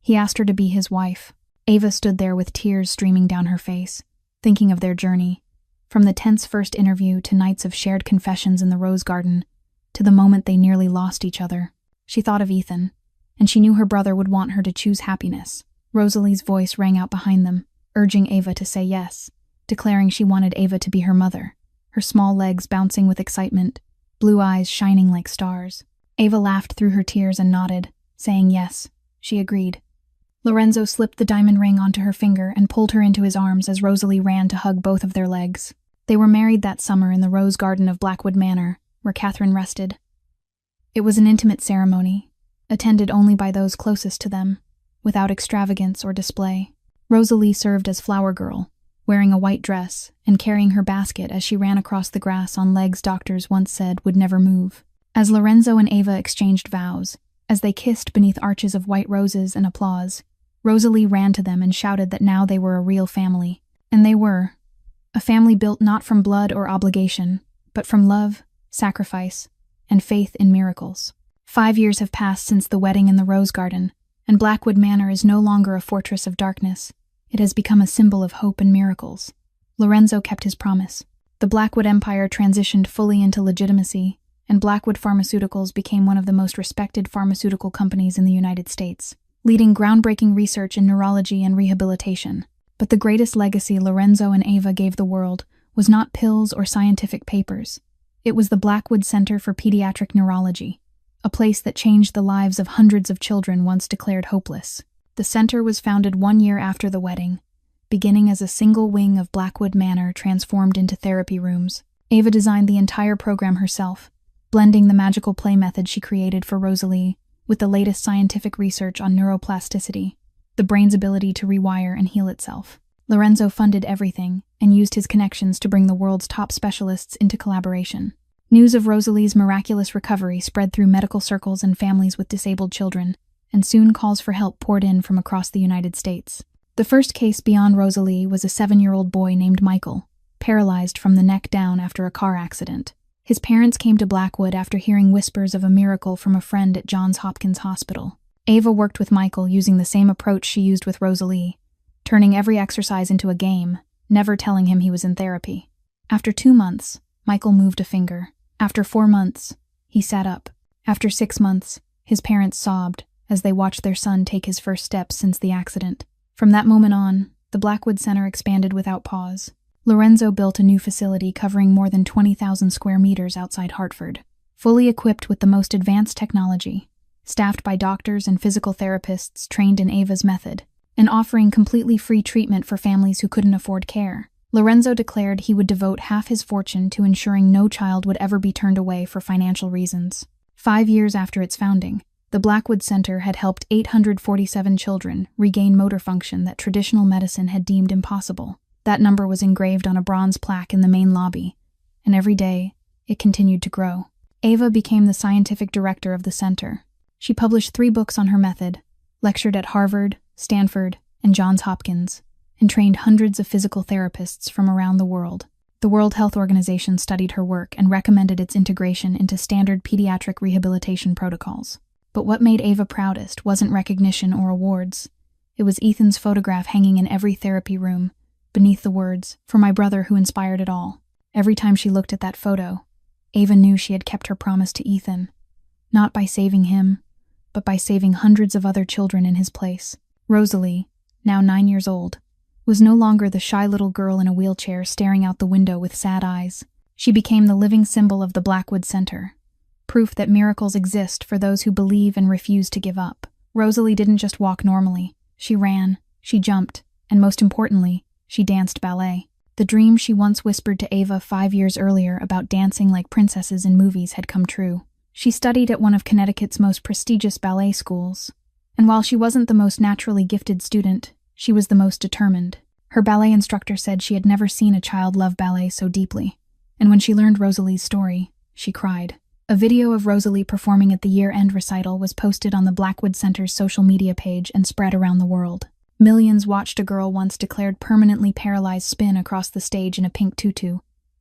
A: He asked her to be his wife. Ava stood there with tears streaming down her face, thinking of their journey, from the tense first interview to nights of shared confessions in the rose garden, to the moment they nearly lost each other. She thought of Ethan, and she knew her brother would want her to choose happiness. Rosalie's voice rang out behind them, urging Ava to say yes, declaring she wanted Ava to be her mother, her small legs bouncing with excitement, blue eyes shining like stars. Ava laughed through her tears and nodded, saying yes. She agreed. Lorenzo slipped the diamond ring onto her finger and pulled her into his arms as Rosalie ran to hug both of their legs. They were married that summer in the rose garden of Blackwood Manor, where Catherine rested. It was an intimate ceremony, attended only by those closest to them, without extravagance or display. Rosalie served as flower girl, wearing a white dress and carrying her basket as she ran across the grass on legs doctors once said would never move. As Lorenzo and Ava exchanged vows, as they kissed beneath arches of white roses and applause, Rosalie ran to them and shouted that now they were a real family. And they were. A family built not from blood or obligation, but from love, sacrifice, and faith in miracles. 5 years have passed since the wedding in the rose garden, and Blackwood Manor is no longer a fortress of darkness. It has become a symbol of hope and miracles. Lorenzo kept his promise. The Blackwood Empire transitioned fully into legitimacy, and Blackwood Pharmaceuticals became one of the most respected pharmaceutical companies in the United States, leading groundbreaking research in neurology and rehabilitation. But the greatest legacy Lorenzo and Ava gave the world was not pills or scientific papers. It was the Blackwood Center for Pediatric Neurology, a place that changed the lives of hundreds of children once declared hopeless. The center was founded 1 year after the wedding, beginning as a single wing of Blackwood Manor transformed into therapy rooms. Ava designed the entire program herself, blending the magical play method she created for Rosalie with the latest scientific research on neuroplasticity, the brain's ability to rewire and heal itself. Lorenzo funded everything and used his connections to bring the world's top specialists into collaboration. News of Rosalie's miraculous recovery spread through medical circles and families with disabled children, and soon calls for help poured in from across the United States. The first case beyond Rosalie was a 7-year-old boy named Michael, paralyzed from the neck down after a car accident. His parents came to Blackwood after hearing whispers of a miracle from a friend at Johns Hopkins Hospital. Ava worked with Michael using the same approach she used with Rosalie, turning every exercise into a game, never telling him he was in therapy. After 2 months, Michael moved a finger. After 4 months, he sat up. After 6 months, his parents sobbed as they watched their son take his first steps since the accident. From that moment on, the Blackwood Center expanded without pause. Lorenzo built a new facility covering more than 20,000 square meters outside Hartford, fully equipped with the most advanced technology, staffed by doctors and physical therapists trained in Ava's method, and offering completely free treatment for families who couldn't afford care. Lorenzo declared he would devote half his fortune to ensuring no child would ever be turned away for financial reasons. 5 years after its founding, the Blackwood Center had helped 847 children regain motor function that traditional medicine had deemed impossible. That number was engraved on a bronze plaque in the main lobby, and every day, it continued to grow. Ava became the scientific director of the center. She published 3 books on her method, lectured at Harvard, Stanford, and Johns Hopkins, and trained hundreds of physical therapists from around the world. The World Health Organization studied her work and recommended its integration into standard pediatric rehabilitation protocols. But what made Ava proudest wasn't recognition or awards. It was Ethan's photograph hanging in every therapy room, beneath the words, "For my brother who inspired it all." Every time she looked at that photo, Ava knew she had kept her promise to Ethan, not by saving him, but by saving hundreds of other children in his place. Rosalie, now 9 years old, was no longer the shy little girl in a wheelchair staring out the window with sad eyes. She became the living symbol of the Blackwood Center, proof that miracles exist for those who believe and refuse to give up. Rosalie didn't just walk normally. She ran, she jumped, and most importantly, she danced ballet. The dream she once whispered to Ava 5 years earlier about dancing like princesses in movies had come true. She studied at one of Connecticut's most prestigious ballet schools, and while she wasn't the most naturally gifted student, she was the most determined. Her ballet instructor said she had never seen a child love ballet so deeply, and when she learned Rosalie's story, she cried. A video of Rosalie performing at the year-end recital was posted on the Blackwood Center's social media page and spread around the world. Millions watched a girl once declared permanently paralyzed spin across the stage in a pink tutu,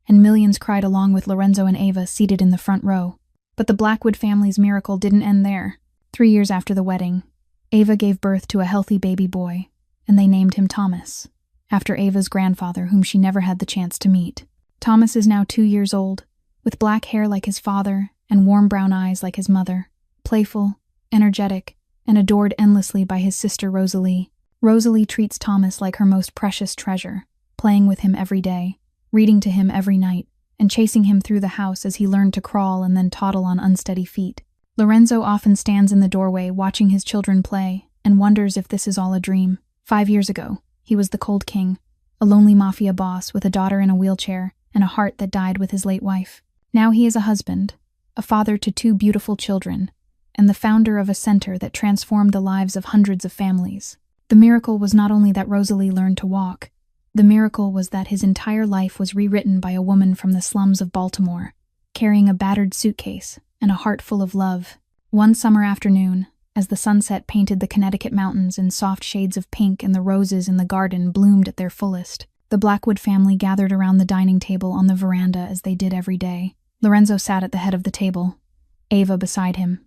A: and millions cried along with Lorenzo and Ava seated in the front row. But the Blackwood family's miracle didn't end there. 3 years after the wedding, Ava gave birth to a healthy baby boy, and they named him Thomas, after Ava's grandfather, whom she never had the chance to meet. Thomas is now 2 years old, with black hair like his father and warm brown eyes like his mother, playful, energetic, and adored endlessly by his sister Rosalie. Rosalie treats Thomas like her most precious treasure, playing with him every day, reading to him every night, and chasing him through the house as he learned to crawl and then toddle on unsteady feet. Lorenzo often stands in the doorway watching his children play and wonders if this is all a dream. 5 years ago, he was the Cold King, a lonely mafia boss with a daughter in a wheelchair and a heart that died with his late wife. Now he is a husband, a father to 2 beautiful children, and the founder of a center that transformed the lives of hundreds of families. The miracle was not only that Rosalie learned to walk, the miracle was that his entire life was rewritten by a woman from the slums of Baltimore, carrying a battered suitcase and a heart full of love. One summer afternoon, as the sunset painted the Connecticut mountains in soft shades of pink and the roses in the garden bloomed at their fullest, the Blackwood family gathered around the dining table on the veranda as they did every day. Lorenzo sat at the head of the table, Ava beside him,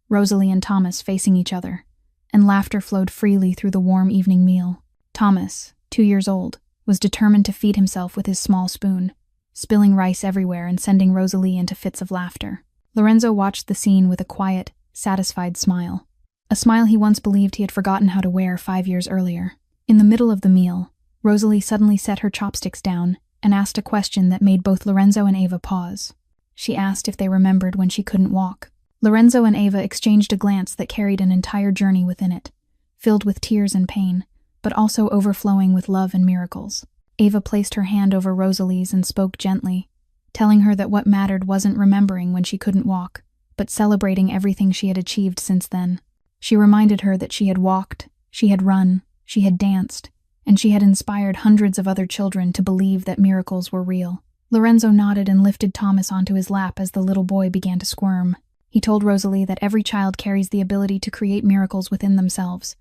A: Rosalie and Thomas facing each other, and laughter flowed freely through the warm evening meal. Thomas, 2 years old, was determined to feed himself with his small spoon, spilling rice everywhere and sending Rosalie into fits of laughter. Lorenzo watched the scene with a quiet, satisfied smile. A smile he once believed he had forgotten how to wear 5 years earlier. In the middle of the meal, Rosalie suddenly set her chopsticks down and asked a question that made both Lorenzo and Ava pause. She asked if they remembered when she couldn't walk. Lorenzo and Ava exchanged a glance that carried an entire journey within it, filled with tears and pain, but also overflowing with love and miracles. Ava placed her hand over Rosalie's and spoke gently, telling her that what mattered wasn't remembering when she couldn't walk, but celebrating everything she had achieved since then. She reminded her that she had walked, she had run, she had danced, and she had inspired hundreds of other children to believe that miracles were real. Lorenzo nodded and lifted Thomas onto his lap as the little boy began to squirm. He told Rosalie that every child carries the ability to create miracles within themselves,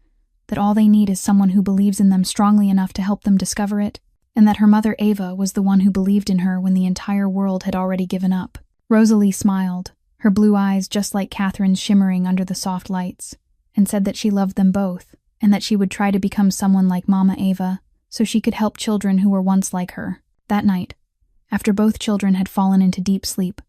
A: that all they need is someone who believes in them strongly enough to help them discover it, and that her mother Ava was the one who believed in her when the entire world had already given up. Rosalie smiled, her blue eyes just like Catherine's shimmering under the soft lights, and said that she loved them both, and that she would try to become someone like Mama Ava so she could help children who were once like her. That night, after both children had fallen into deep sleep,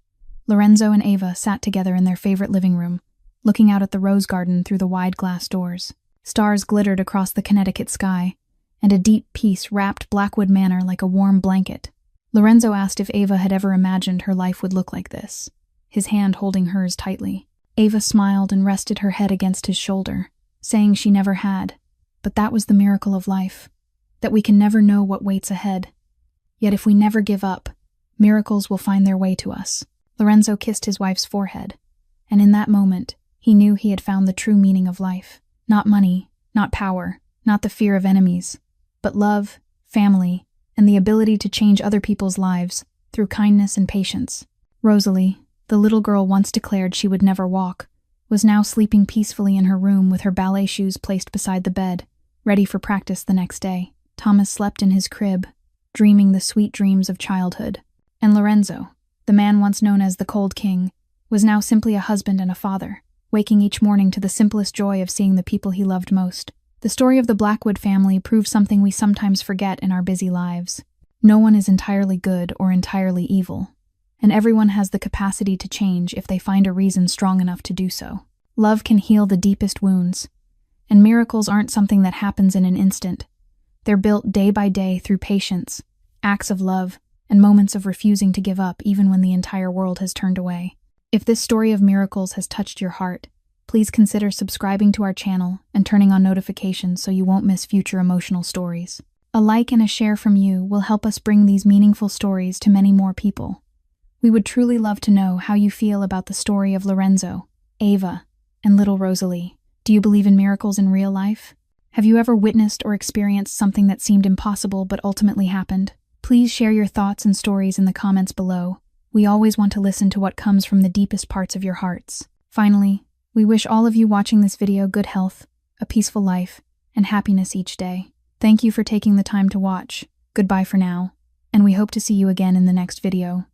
A: Lorenzo and Ava sat together in their favorite living room, looking out at the rose garden through the wide glass doors. Stars glittered across the Connecticut sky, and a deep peace wrapped Blackwood Manor like a warm blanket. Lorenzo asked if Ava had ever imagined her life would look like this, his hand holding hers tightly. Ava smiled and rested her head against his shoulder, saying she never had, but that was the miracle of life, that we can never know what waits ahead. Yet if we never give up, miracles will find their way to us. Lorenzo kissed his wife's forehead, and in that moment, he knew he had found the true meaning of life. Not money, not power, not the fear of enemies, but love, family, and the ability to change other people's lives through kindness and patience. Rosalie, the little girl once declared she would never walk, was now sleeping peacefully in her room with her ballet shoes placed beside the bed, ready for practice the next day. Thomas slept in his crib, dreaming the sweet dreams of childhood. And Lorenzo, the man once known as the Cold King, was now simply a husband and a father, waking each morning to the simplest joy of seeing the people he loved most. The story of the Blackwood family proves something we sometimes forget in our busy lives. No one is entirely good or entirely evil, and everyone has the capacity to change if they find a reason strong enough to do so. Love can heal the deepest wounds, and miracles aren't something that happens in an instant. They're built day by day through patience, acts of love, and moments of refusing to give up even when the entire world has turned away. If this story of miracles has touched your heart, please consider subscribing to our channel and turning on notifications so you won't miss future emotional stories. A like and a share from you will help us bring these meaningful stories to many more people. We would truly love to know how you feel about the story of Lorenzo, Ava, and little Rosalie. Do you believe in miracles in real life? Have you ever witnessed or experienced something that seemed impossible but ultimately happened? Please share your thoughts and stories in the comments below. We always want to listen to what comes from the deepest parts of your hearts. Finally, we wish all of you watching this video good health, a peaceful life, and happiness each day. Thank you for taking the time to watch. Goodbye for now, and we hope to see you again in the next video.